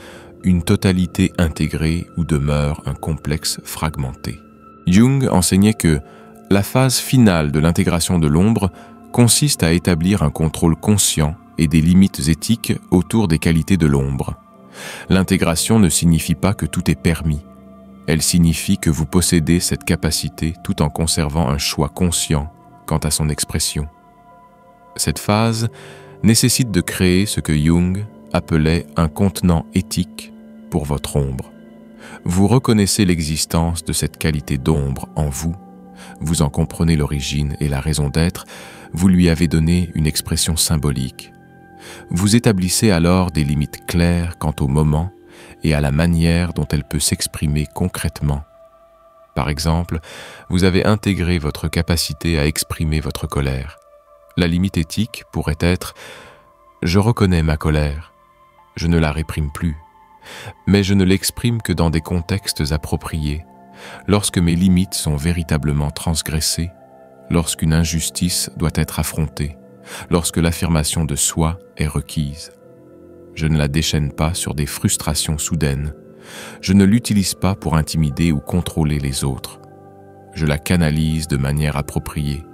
une totalité intégrée ou demeure un complexe fragmenté. Jung enseignait que la phase finale de l'intégration de l'ombre consiste à établir un contrôle conscient et des limites éthiques autour des qualités de l'ombre. L'intégration ne signifie pas que tout est permis. Elle signifie que vous possédez cette capacité tout en conservant un choix conscient quant à son expression. Cette phase nécessite de créer ce que Jung appelait un contenant éthique pour votre ombre. Vous reconnaissez l'existence de cette qualité d'ombre en vous, vous en comprenez l'origine et la raison d'être, vous lui avez donné une expression symbolique. Vous établissez alors des limites claires quant au moment et à la manière dont elle peut s'exprimer concrètement. Par exemple, vous avez intégré votre capacité à exprimer votre colère. La limite éthique pourrait être « Je reconnais ma colère, je ne la réprime plus, mais je ne l'exprime que dans des contextes appropriés, lorsque mes limites sont véritablement transgressées, lorsqu'une injustice doit être affrontée, lorsque l'affirmation de soi est requise. Je ne la déchaîne pas sur des frustrations soudaines. Je ne l'utilise pas pour intimider ou contrôler les autres. Je la canalise de manière appropriée.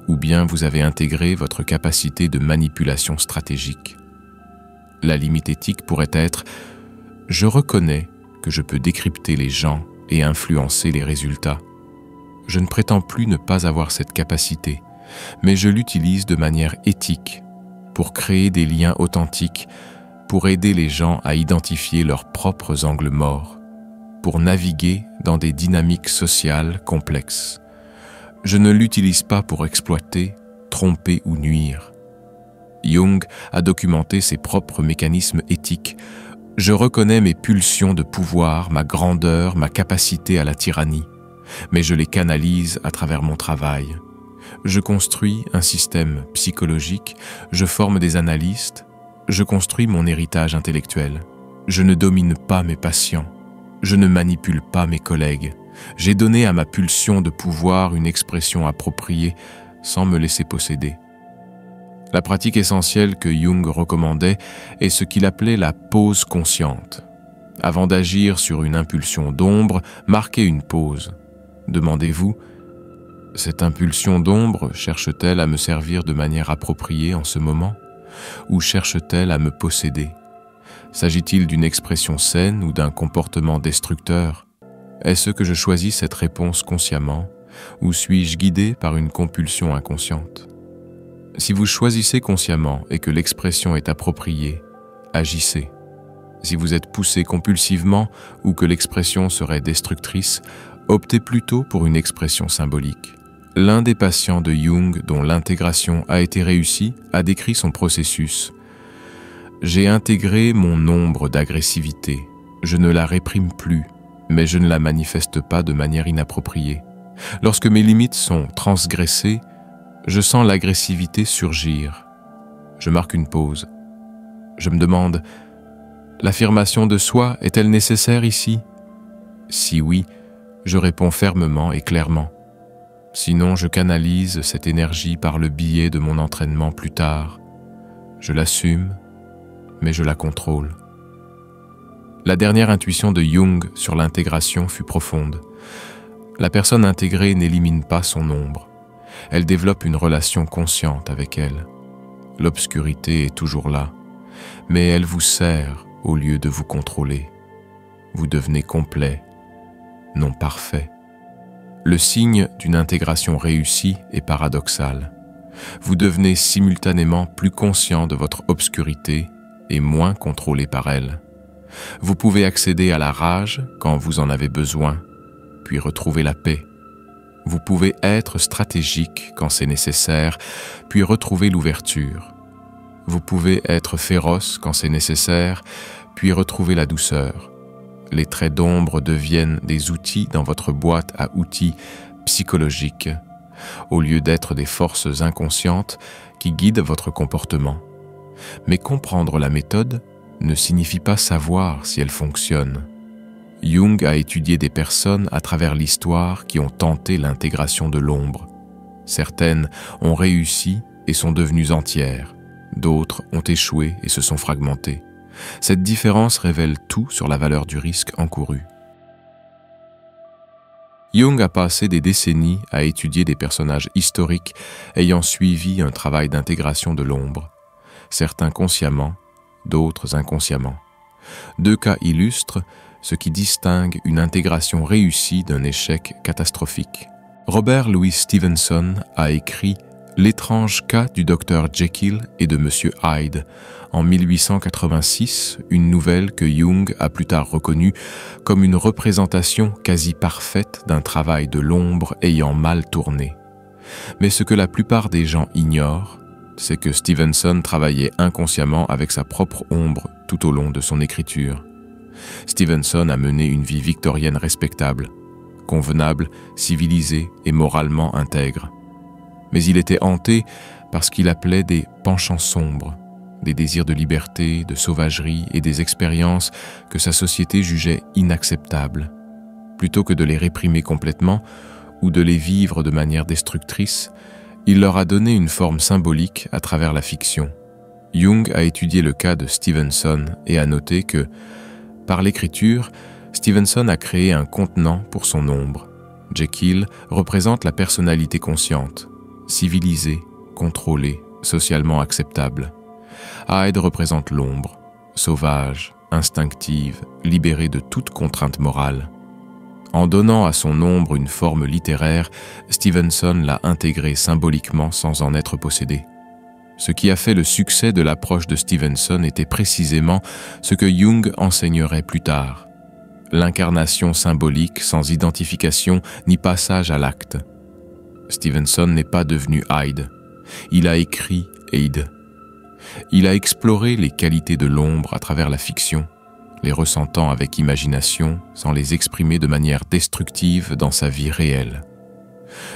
Ou bien vous avez intégré votre capacité de manipulation stratégique. La limite éthique pourrait être « Je reconnais que je peux décrypter les gens et influencer les résultats. Je ne prétends plus ne pas avoir cette capacité, mais je l'utilise de manière éthique pour créer des liens authentiques, pour aider les gens à identifier leurs propres angles morts, pour naviguer dans des dynamiques sociales complexes. Je ne l'utilise pas pour exploiter, tromper ou nuire. » Jung a documenté ses propres mécanismes éthiques. « Je reconnais mes pulsions de pouvoir, ma grandeur, ma capacité à la tyrannie, mais je les canalise à travers mon travail. Je construis un système psychologique, je forme des analystes, je construis mon héritage intellectuel. Je ne domine pas mes patients, je ne manipule pas mes collègues. J'ai donné à ma pulsion de pouvoir une expression appropriée sans me laisser posséder. » La pratique essentielle que Jung recommandait est ce qu'il appelait la pause consciente. Avant d'agir sur une impulsion d'ombre, marquez une pause. Demandez-vous, cette impulsion d'ombre cherche-t-elle à me servir de manière appropriée en ce moment, ou cherche-t-elle à me posséder? S'agit-il d'une expression saine ou d'un comportement destructeur? Est-ce que je choisis cette réponse consciemment, ou suis-je guidé par une compulsion inconsciente? Si vous choisissez consciemment et que l'expression est appropriée, agissez. Si vous êtes poussé compulsivement ou que l'expression serait destructrice, optez plutôt pour une expression symbolique. L'un des patients de Jung dont l'intégration a été réussie a décrit son processus. « J'ai intégré mon ombre d'agressivité. Je ne la réprime plus, mais je ne la manifeste pas de manière inappropriée. Lorsque mes limites sont transgressées, je sens l'agressivité surgir. Je marque une pause. Je me demande, l'affirmation de soi est-elle nécessaire ici? Si oui, je réponds fermement et clairement. Sinon, je canalise cette énergie par le biais de mon entraînement plus tard. Je l'assume, mais je la contrôle. La dernière intuition de Jung sur l'intégration fut profonde. La personne intégrée n'élimine pas son ombre. Elle développe une relation consciente avec elle. L'obscurité est toujours là, mais elle vous sert au lieu de vous contrôler. Vous devenez complet, non parfait. Le signe d'une intégration réussie est paradoxal. Vous devenez simultanément plus conscient de votre obscurité et moins contrôlé par elle. Vous pouvez accéder à la rage quand vous en avez besoin, puis retrouver la paix. Vous pouvez être stratégique quand c'est nécessaire, puis retrouver l'ouverture. Vous pouvez être féroce quand c'est nécessaire, puis retrouver la douceur. Les traits d'ombre deviennent des outils dans votre boîte à outils psychologiques, au lieu d'être des forces inconscientes qui guident votre comportement. Mais comprendre la méthode ne signifie pas savoir si elle fonctionne. Jung a étudié des personnes à travers l'histoire qui ont tenté l'intégration de l'ombre. Certaines ont réussi et sont devenues entières. D'autres ont échoué et se sont fragmentées. Cette différence révèle tout sur la valeur du risque encouru. Jung a passé des décennies à étudier des personnages historiques ayant suivi un travail d'intégration de l'ombre, certains consciemment, d'autres inconsciemment. Deux cas illustrent ce qui distingue une intégration réussie d'un échec catastrophique. Robert Louis Stevenson a écrit « L'étrange cas du Dr Jekyll et de Monsieur Hyde » en 1886, une nouvelle que Jung a plus tard reconnue comme une représentation quasi parfaite d'un travail de l'ombre ayant mal tourné. Mais ce que la plupart des gens ignorent, c'est que Stevenson travaillait inconsciemment avec sa propre ombre tout au long de son écriture. Stevenson a mené une vie victorienne respectable, convenable, civilisée et moralement intègre. Mais il était hanté par ce qu'il appelait des penchants sombres, des désirs de liberté, de sauvagerie et des expériences que sa société jugeait inacceptables. Plutôt que de les réprimer complètement ou de les vivre de manière destructrice, il leur a donné une forme symbolique à travers la fiction. Jung a étudié le cas de Stevenson et a noté que, par l'écriture, Stevenson a créé un contenant pour son ombre. Jekyll représente la personnalité consciente, civilisée, contrôlée, socialement acceptable. Hyde représente l'ombre, sauvage, instinctive, libérée de toute contrainte morale. En donnant à son ombre une forme littéraire, Stevenson l'a intégrée symboliquement sans en être possédé. Ce qui a fait le succès de l'approche de Stevenson était précisément ce que Jung enseignerait plus tard. L'incarnation symbolique sans identification ni passage à l'acte. Stevenson n'est pas devenu Hyde. Il a écrit Hyde. Il a exploré les qualités de l'ombre à travers la fiction, les ressentant avec imagination sans les exprimer de manière destructive dans sa vie réelle.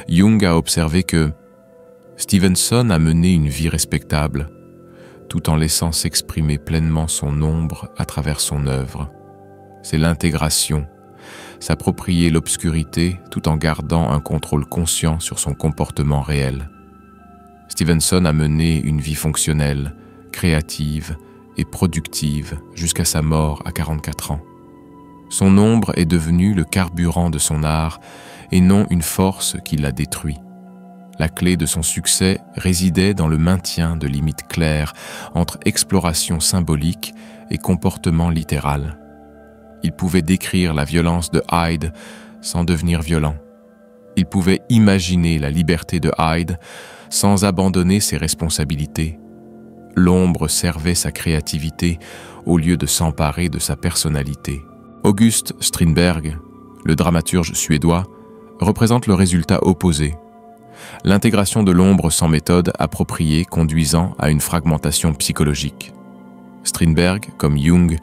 Jung a observé que Stevenson a mené une vie respectable, tout en laissant s'exprimer pleinement son ombre à travers son œuvre. C'est l'intégration, s'approprier l'obscurité tout en gardant un contrôle conscient sur son comportement réel. Stevenson a mené une vie fonctionnelle, créative et productive jusqu'à sa mort à 44 ans. Son ombre est devenue le carburant de son art et non une force qui l'a détruit. La clé de son succès résidait dans le maintien de limites claires entre exploration symbolique et comportement littéral. Il pouvait décrire la violence de Hyde sans devenir violent. Il pouvait imaginer la liberté de Hyde sans abandonner ses responsabilités. L'ombre servait sa créativité au lieu de s'emparer de sa personnalité. August Strindberg, le dramaturge suédois, représente le résultat opposé. L'intégration de l'ombre sans méthode appropriée conduisant à une fragmentation psychologique. Strindberg, comme Jung,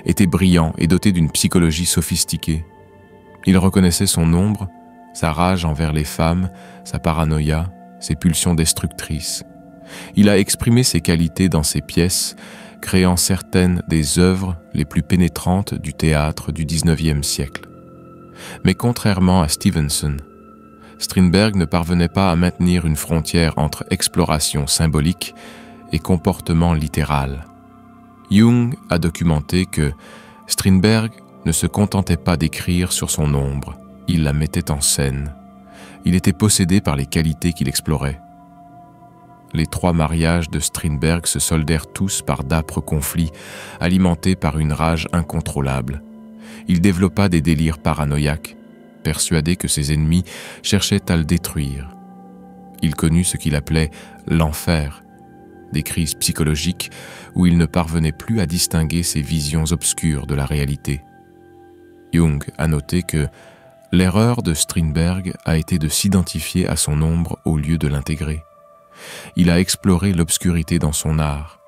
était brillant et doté d'une psychologie sophistiquée. Il reconnaissait son ombre, sa rage envers les femmes, sa paranoïa, ses pulsions destructrices. Il a exprimé ses qualités dans ses pièces, créant certaines des œuvres les plus pénétrantes du théâtre du XIXe siècle. Mais contrairement à Stevenson, Strindberg ne parvenait pas à maintenir une frontière entre exploration symbolique et comportement littéral. Jung a documenté que Strindberg ne se contentait pas d'écrire sur son ombre, il la mettait en scène. Il était possédé par les qualités qu'il explorait. Les 3 mariages de Strindberg se soldèrent tous par d'âpres conflits, alimentés par une rage incontrôlable. Il développa des délires paranoïaques, persuadé que ses ennemis cherchaient à le détruire. Il connut ce qu'il appelait « l'enfer », des crises psychologiques où il ne parvenait plus à distinguer ses visions obscures de la réalité. Jung a noté que l'erreur de Strindberg a été de s'identifier à son ombre au lieu de l'intégrer. Il a exploré l'obscurité dans son art,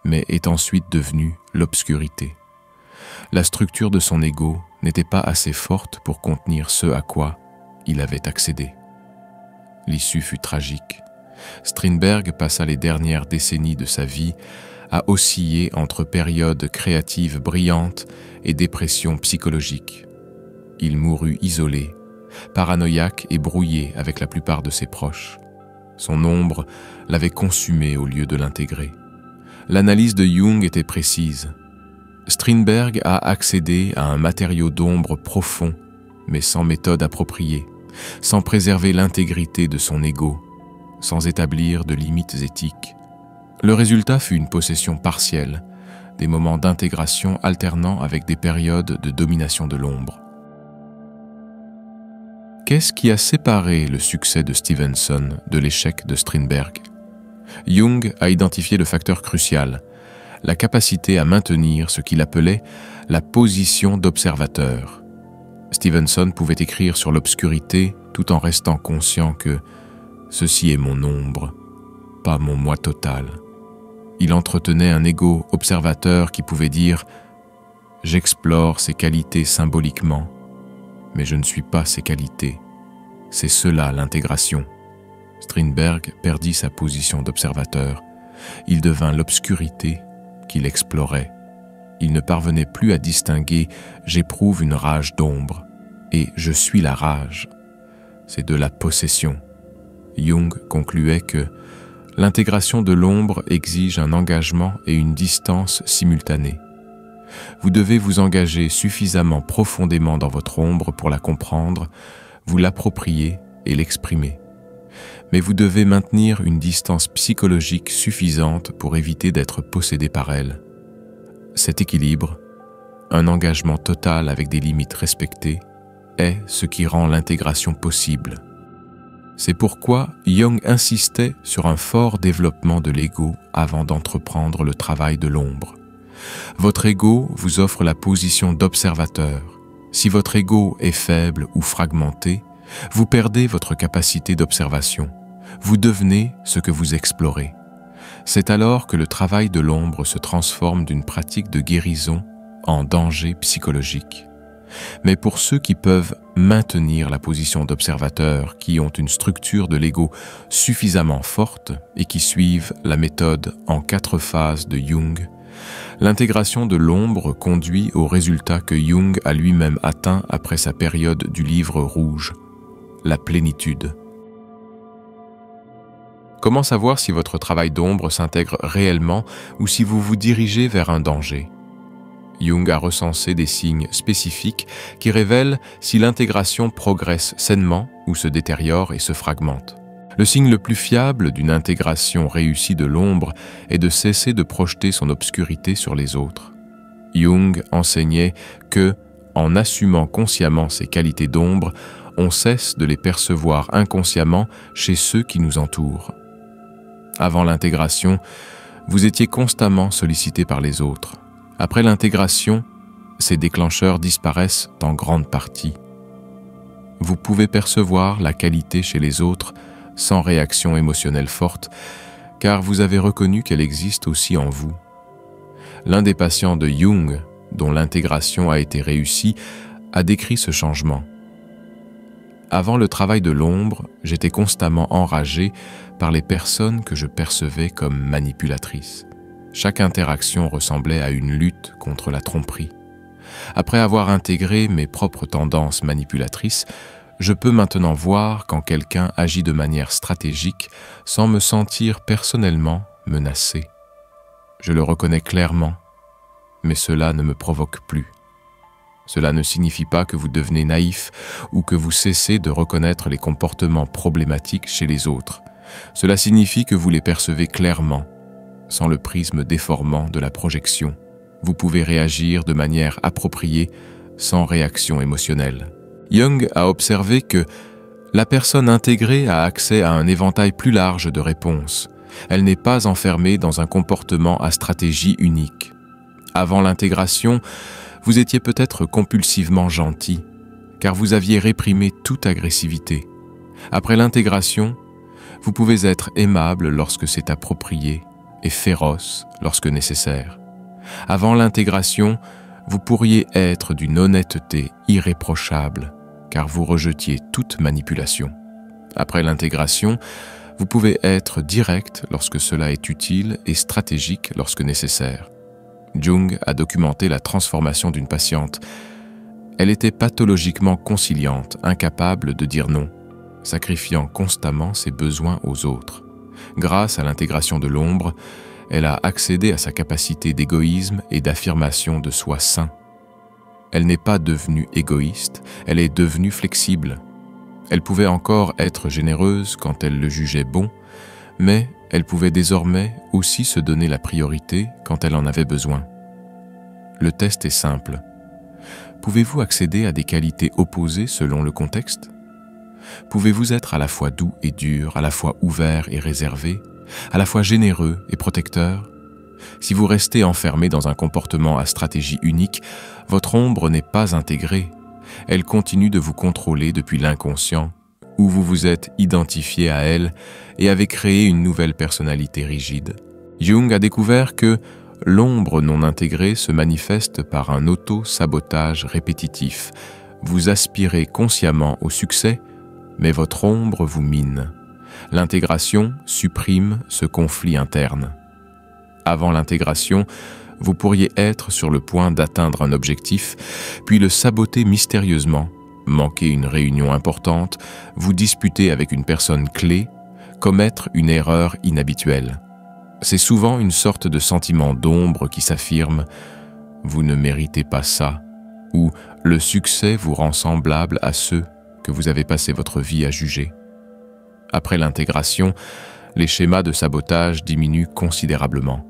mais est ensuite devenu l'obscurité. La structure de son ego n'était pas assez forte pour contenir ce à quoi il avait accédé. L'issue fut tragique. Strindberg passa les dernières décennies de sa vie à osciller entre périodes créatives brillantes et dépression psychologique. Il mourut isolé, paranoïaque et brouillé avec la plupart de ses proches. Son ombre l'avait consumé au lieu de l'intégrer. L'analyse de Jung était précise. Strindberg a accédé à un matériau d'ombre profond, mais sans méthode appropriée, sans préserver l'intégrité de son ego, sans établir de limites éthiques. Le résultat fut une possession partielle, des moments d'intégration alternant avec des périodes de domination de l'ombre. Qu'est-ce qui a séparé le succès de Stevenson de l'échec de Strindberg? Jung a identifié le facteur crucial, la capacité à maintenir ce qu'il appelait la position d'observateur. Stevenson pouvait écrire sur l'obscurité tout en restant conscient que « ceci est mon ombre, pas mon moi total ». Il entretenait un ego observateur qui pouvait dire « j'explore ces qualités symboliquement, mais je ne suis pas ces qualités. C'est cela l'intégration ». Strindberg perdit sa position d'observateur. Il devint l'obscurité qu'il explorait. Il ne parvenait plus à distinguer « j'éprouve une rage d'ombre » et « je suis la rage ». C'est de la possession. Jung concluait que l'intégration de l'ombre exige un engagement et une distance simultanée. Vous devez vous engager suffisamment profondément dans votre ombre pour la comprendre, vous l'approprier et l'exprimer. Mais vous devez maintenir une distance psychologique suffisante pour éviter d'être possédé par elle. Cet équilibre, un engagement total avec des limites respectées, est ce qui rend l'intégration possible. C'est pourquoi Jung insistait sur un fort développement de l'ego avant d'entreprendre le travail de l'ombre. Votre ego vous offre la position d'observateur. Si votre ego est faible ou fragmenté, vous perdez votre capacité d'observation. Vous devenez ce que vous explorez. C'est alors que le travail de l'ombre se transforme d'une pratique de guérison en danger psychologique. Mais pour ceux qui peuvent maintenir la position d'observateur, qui ont une structure de l'ego suffisamment forte et qui suivent la méthode en 4 phases de Jung, l'intégration de l'ombre conduit au résultat que Jung a lui-même atteint après sa période du livre rouge, la plénitude. Comment savoir si votre travail d'ombre s'intègre réellement ou si vous vous dirigez vers un danger? Jung a recensé des signes spécifiques qui révèlent si l'intégration progresse sainement ou se détériore et se fragmente. Le signe le plus fiable d'une intégration réussie de l'ombre est de cesser de projeter son obscurité sur les autres. Jung enseignait que, en assumant consciemment ses qualités d'ombre, on cesse de les percevoir inconsciemment chez ceux qui nous entourent. Avant l'intégration, vous étiez constamment sollicité par les autres. Après l'intégration, ces déclencheurs disparaissent en grande partie. Vous pouvez percevoir la qualité chez les autres sans réaction émotionnelle forte, car vous avez reconnu qu'elle existe aussi en vous. L'un des patients de Jung, dont l'intégration a été réussie, a décrit ce changement. Avant le travail de l'ombre, j'étais constamment enragé par les personnes que je percevais comme manipulatrices. Chaque interaction ressemblait à une lutte contre la tromperie. Après avoir intégré mes propres tendances manipulatrices, je peux maintenant voir quand quelqu'un agit de manière stratégique sans me sentir personnellement menacé. Je le reconnais clairement, mais cela ne me provoque plus. Cela ne signifie pas que vous devenez naïf ou que vous cessez de reconnaître les comportements problématiques chez les autres. Cela signifie que vous les percevez clairement, sans le prisme déformant de la projection. Vous pouvez réagir de manière appropriée, sans réaction émotionnelle. Jung a observé que la personne intégrée a accès à un éventail plus large de réponses. Elle n'est pas enfermée dans un comportement à stratégie unique. Avant l'intégration, vous étiez peut-être compulsivement gentil, car vous aviez réprimé toute agressivité. Après l'intégration, vous pouvez être aimable lorsque c'est approprié et féroce lorsque nécessaire. Avant l'intégration, vous pourriez être d'une honnêteté irréprochable, car vous rejetiez toute manipulation. Après l'intégration, vous pouvez être direct lorsque cela est utile et stratégique lorsque nécessaire. Jung a documenté la transformation d'une patiente. Elle était pathologiquement conciliante, incapable de dire non, sacrifiant constamment ses besoins aux autres. Grâce à l'intégration de l'ombre, elle a accédé à sa capacité d'égoïsme et d'affirmation de soi sain. Elle n'est pas devenue égoïste, elle est devenue flexible. Elle pouvait encore être généreuse quand elle le jugeait bon, mais elle pouvait désormais aussi se donner la priorité quand elle en avait besoin. Le test est simple. Pouvez-vous accéder à des qualités opposées selon le contexte? Pouvez-vous être à la fois doux et dur, à la fois ouvert et réservé, à la fois généreux et protecteur? Si vous restez enfermé dans un comportement à stratégie unique, votre ombre n'est pas intégrée. Elle continue de vous contrôler depuis l'inconscient, où vous vous êtes identifié à elle et avez créé une nouvelle personnalité rigide. Jung a découvert que l'ombre non intégrée se manifeste par un auto-sabotage répétitif. Vous aspirez consciemment au succès, mais votre ombre vous mine. L'intégration supprime ce conflit interne. Avant l'intégration, vous pourriez être sur le point d'atteindre un objectif, puis le saboter mystérieusement, manquer une réunion importante, vous disputer avec une personne clé, commettre une erreur inhabituelle. C'est souvent une sorte de sentiment d'ombre qui s'affirme « vous ne méritez pas ça » ou « le succès vous rend semblable à ceux que vous avez passé votre vie à juger ». Après l'intégration, les schémas de sabotage diminuent considérablement.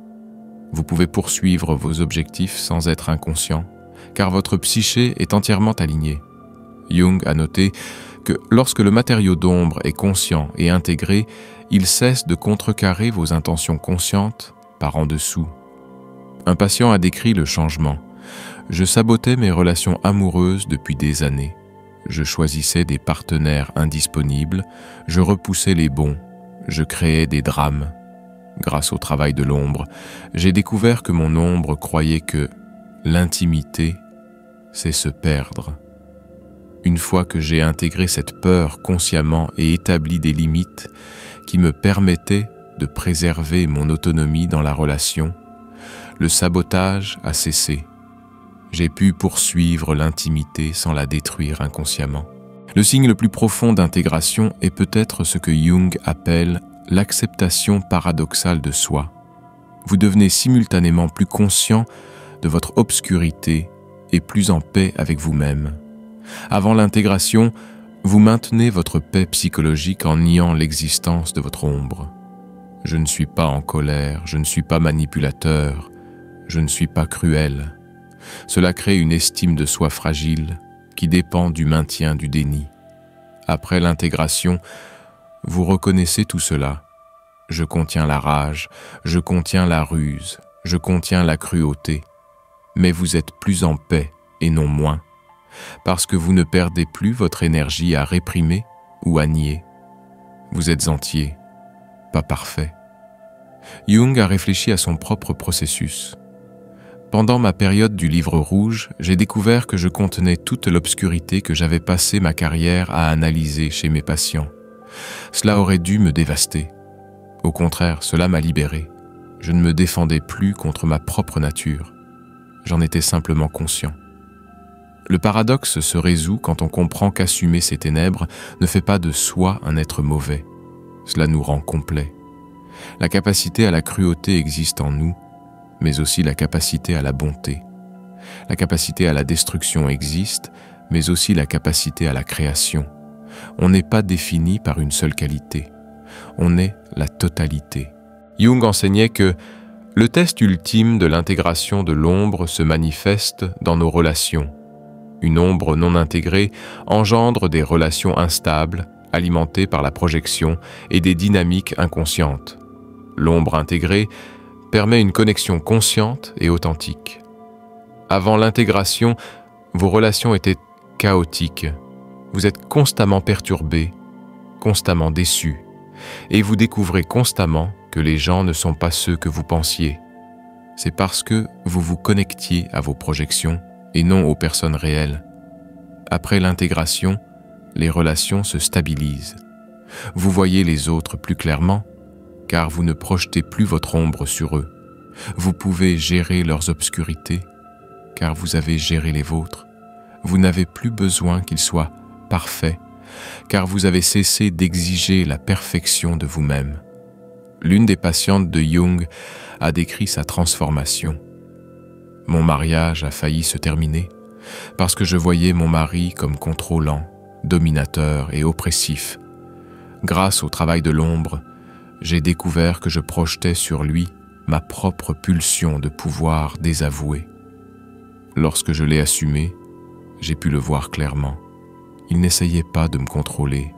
Vous pouvez poursuivre vos objectifs sans être inconscient, car votre psyché est entièrement alignée. Jung a noté que lorsque le matériau d'ombre est conscient et intégré, il cesse de contrecarrer vos intentions conscientes par en dessous. Un patient a décrit le changement. « Je sabotais mes relations amoureuses depuis des années. Je choisissais des partenaires indisponibles, je repoussais les bons, je créais des drames. Grâce au travail de l'ombre, j'ai découvert que mon ombre croyait que l'intimité, c'est se perdre. Une fois que j'ai intégré cette peur consciemment et établi des limites qui me permettaient de préserver mon autonomie dans la relation, le sabotage a cessé. J'ai pu poursuivre l'intimité sans la détruire inconsciemment. Le signe le plus profond d'intégration est peut-être ce que Jung appelle l'acceptation paradoxale de soi. Vous devenez simultanément plus conscient de votre obscurité et plus en paix avec vous-même. Avant l'intégration, vous maintenez votre paix psychologique en niant l'existence de votre ombre. Je ne suis pas en colère, je ne suis pas manipulateur, je ne suis pas cruel. Cela crée une estime de soi fragile qui dépend du maintien du déni. Après l'intégration, vous reconnaissez tout cela. Je contiens la rage, je contiens la ruse, je contiens la cruauté. Mais vous êtes plus en paix et non moins, parce que vous ne perdez plus votre énergie à réprimer ou à nier. Vous êtes entier, pas parfait. Jung a réfléchi à son propre processus. Pendant ma période du livre rouge, j'ai découvert que je contenais toute l'obscurité que j'avais passé ma carrière à analyser chez mes patients. Cela aurait dû me dévaster. Au contraire, cela m'a libéré. Je ne me défendais plus contre ma propre nature. J'en étais simplement conscient. Le paradoxe se résout quand on comprend qu'assumer ces ténèbres ne fait pas de soi un être mauvais. Cela nous rend complets. La capacité à la cruauté existe en nous, mais aussi la capacité à la bonté. La capacité à la destruction existe, mais aussi la capacité à la création. On n'est pas défini par une seule qualité. On est la totalité. Jung enseignait que le test ultime de l'intégration de l'ombre se manifeste dans nos relations. Une ombre non intégrée engendre des relations instables, alimentées par la projection et des dynamiques inconscientes. L'ombre intégrée permet une connexion consciente et authentique. Avant l'intégration, vos relations étaient chaotiques. Vous êtes constamment perturbé, constamment déçu, et vous découvrez constamment que les gens ne sont pas ceux que vous pensiez. C'est parce que vous vous connectiez à vos projections et non aux personnes réelles. Après l'intégration, les relations se stabilisent. Vous voyez les autres plus clairement, car vous ne projetez plus votre ombre sur eux. Vous pouvez gérer leurs obscurités, car vous avez géré les vôtres. Vous n'avez plus besoin qu'ils soient parfaits, car vous avez cessé d'exiger la perfection de vous-même. L'une des patientes de Jung a décrit sa transformation. Mon mariage a failli se terminer, parce que je voyais mon mari comme contrôlant, dominateur et oppressif. Grâce au travail de l'ombre, j'ai découvert que je projetais sur lui ma propre pulsion de pouvoir désavoué. Lorsque je l'ai assumé, j'ai pu le voir clairement. Il n'essayait pas de me contrôler,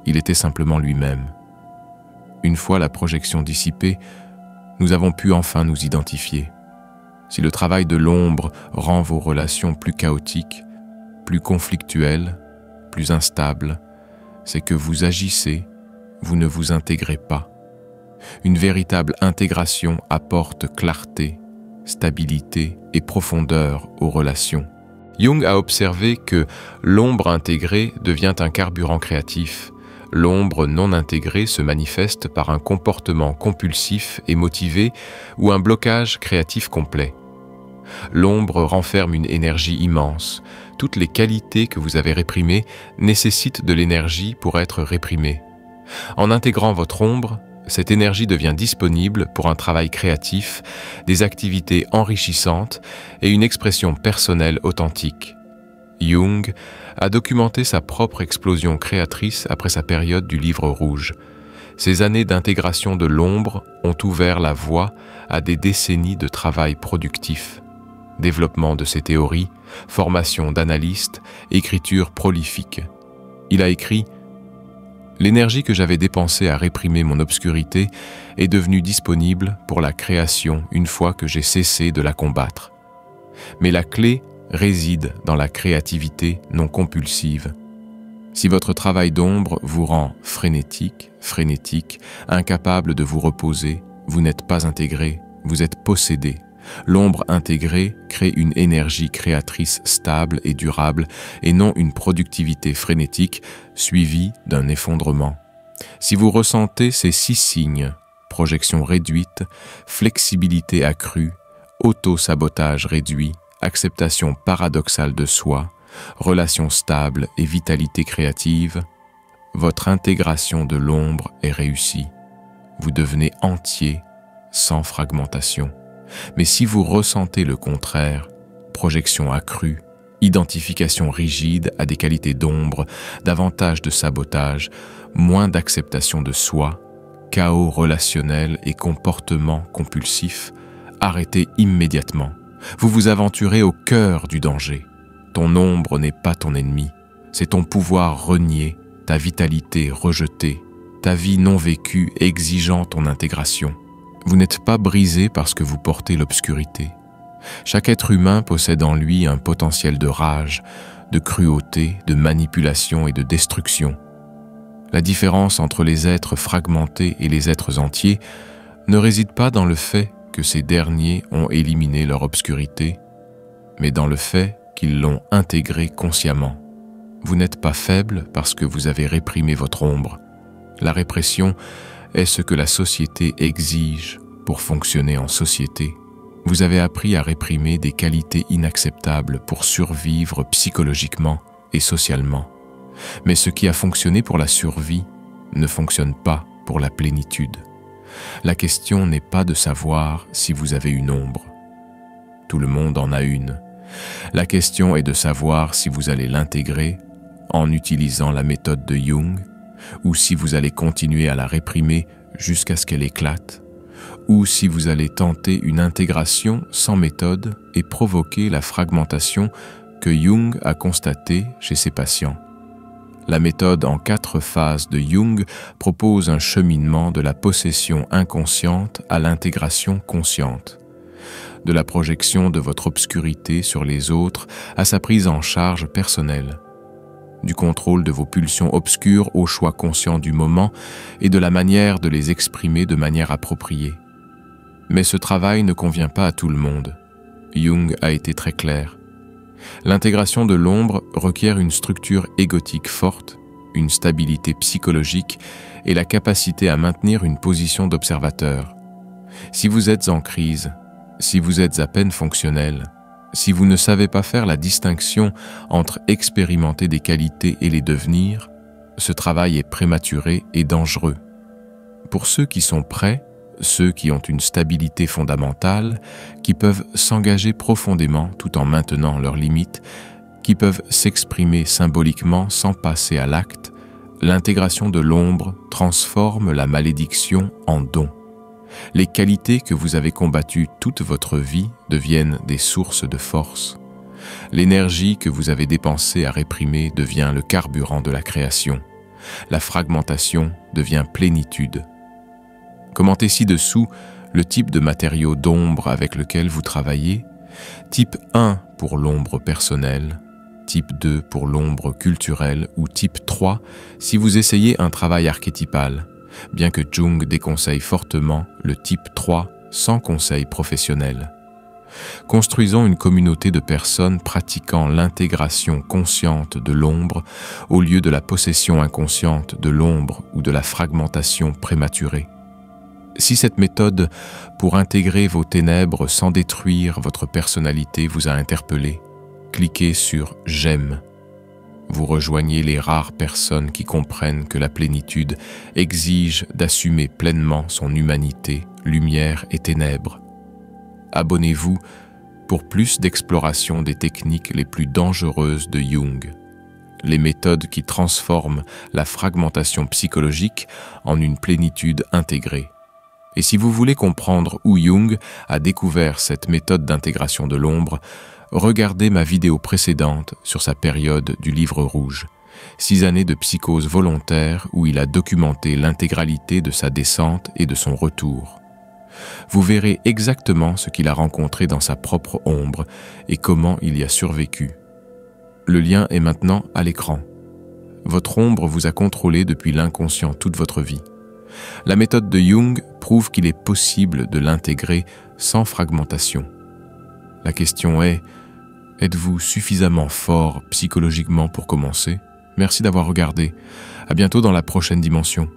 il était simplement lui-même. Une fois la projection dissipée, nous avons pu enfin nous identifier. Si le travail de l'ombre rend vos relations plus chaotiques, plus conflictuelles, plus instables, c'est que vous agissez, vous ne vous intégrez pas. Une véritable intégration apporte clarté, stabilité et profondeur aux relations. Jung a observé que l'ombre intégrée devient un carburant créatif. L'ombre non intégrée se manifeste par un comportement compulsif et motivé ou un blocage créatif complet. L'ombre renferme une énergie immense. Toutes les qualités que vous avez réprimées nécessitent de l'énergie pour être réprimées. En intégrant votre ombre, cette énergie devient disponible pour un travail créatif, des activités enrichissantes et une expression personnelle authentique. Jung a documenté sa propre explosion créatrice après sa période du livre rouge. Ces années d'intégration de l'ombre ont ouvert la voie à des décennies de travail productif. Développement de ses théories, formation d'analystes, écriture prolifique. Il a écrit « L'énergie que j'avais dépensée à réprimer mon obscurité est devenue disponible pour la création une fois que j'ai cessé de la combattre. Mais la clé réside dans la créativité non compulsive. Si votre travail d'ombre vous rend frénétique, incapable de vous reposer, vous n'êtes pas intégré, vous êtes possédé. L'ombre intégrée crée une énergie créatrice stable et durable et non une productivité frénétique suivie d'un effondrement. Si vous ressentez ces 6 signes, projection réduite, flexibilité accrue, auto-sabotage réduit, acceptation paradoxale de soi, relation stable et vitalité créative, votre intégration de l'ombre est réussie. vous devenez entier, sans fragmentation. Mais si vous ressentez le contraire, projection accrue, identification rigide à des qualités d'ombre, davantage de sabotage, moins d'acceptation de soi, chaos relationnel et comportement compulsif, arrêtez immédiatement. Vous vous aventurez au cœur du danger. Ton ombre n'est pas ton ennemi, c'est ton pouvoir renié, ta vitalité rejetée, ta vie non vécue exigeant ton intégration. Vous n'êtes pas brisé parce que vous portez l'obscurité. Chaque être humain possède en lui un potentiel de rage, de cruauté, de manipulation et de destruction. La différence entre les êtres fragmentés et les êtres entiers ne réside pas dans le fait que ces derniers ont éliminé leur obscurité, mais dans le fait qu'ils l'ont intégrée consciemment. Vous n'êtes pas faible parce que vous avez réprimé votre ombre. La répression est ce que la société exige pour fonctionner en société. Vous avez appris à réprimer des qualités inacceptables pour survivre psychologiquement et socialement. Mais ce qui a fonctionné pour la survie ne fonctionne pas pour la plénitude. La question n'est pas de savoir si vous avez une ombre. Tout le monde en a une. La question est de savoir si vous allez l'intégrer en utilisant la méthode de Jung, ou si vous allez continuer à la réprimer jusqu'à ce qu'elle éclate, ou si vous allez tenter une intégration sans méthode et provoquer la fragmentation que Jung a constatée chez ses patients. La méthode en 4 phases de Jung propose un cheminement de la possession inconsciente à l'intégration consciente, de la projection de votre obscurité sur les autres à sa prise en charge personnelle, du contrôle de vos pulsions obscures au choix conscient du moment et de la manière de les exprimer de manière appropriée. Mais ce travail ne convient pas à tout le monde. Jung a été très clair. L'intégration de l'ombre requiert une structure égotique forte, une stabilité psychologique et la capacité à maintenir une position d'observateur. Si vous êtes en crise, si vous êtes à peine fonctionnel, si vous ne savez pas faire la distinction entre expérimenter des qualités et les devenir, ce travail est prématuré et dangereux. Pour ceux qui sont prêts, ceux qui ont une stabilité fondamentale, qui peuvent s'engager profondément tout en maintenant leurs limites, qui peuvent s'exprimer symboliquement sans passer à l'acte, l'intégration de l'ombre transforme la malédiction en don. Les qualités que vous avez combattues toute votre vie deviennent des sources de force. L'énergie que vous avez dépensée à réprimer devient le carburant de la création. La fragmentation devient plénitude. Commentez ci-dessous le type de matériau d'ombre avec lequel vous travaillez. Type 1 pour l'ombre personnelle, type 2 pour l'ombre culturelle ou type 3 si vous essayez un travail archétypal, bien que Jung déconseille fortement le type 3 sans conseil professionnel. Construisons une communauté de personnes pratiquant l'intégration consciente de l'ombre au lieu de la possession inconsciente de l'ombre ou de la fragmentation prématurée. Si cette méthode pour intégrer vos ténèbres sans détruire votre personnalité vous a interpellé, cliquez sur « J'aime ». Vous rejoignez les rares personnes qui comprennent que la plénitude exige d'assumer pleinement son humanité, lumière et ténèbres. Abonnez-vous pour plus d'exploration des techniques les plus dangereuses de Jung, les méthodes qui transforment la fragmentation psychologique en une plénitude intégrée. Et si vous voulez comprendre où Jung a découvert cette méthode d'intégration de l'ombre, regardez ma vidéo précédente sur sa période du livre rouge, 6 années de psychose volontaire où il a documenté l'intégralité de sa descente et de son retour. Vous verrez exactement ce qu'il a rencontré dans sa propre ombre et comment il y a survécu. Le lien est maintenant à l'écran. Votre ombre vous a contrôlé depuis l'inconscient toute votre vie. La méthode de Jung prouve qu'il est possible de l'intégrer sans fragmentation. La question est, êtes-vous suffisamment fort psychologiquement pour commencer? Merci d'avoir regardé. À bientôt dans la prochaine dimension.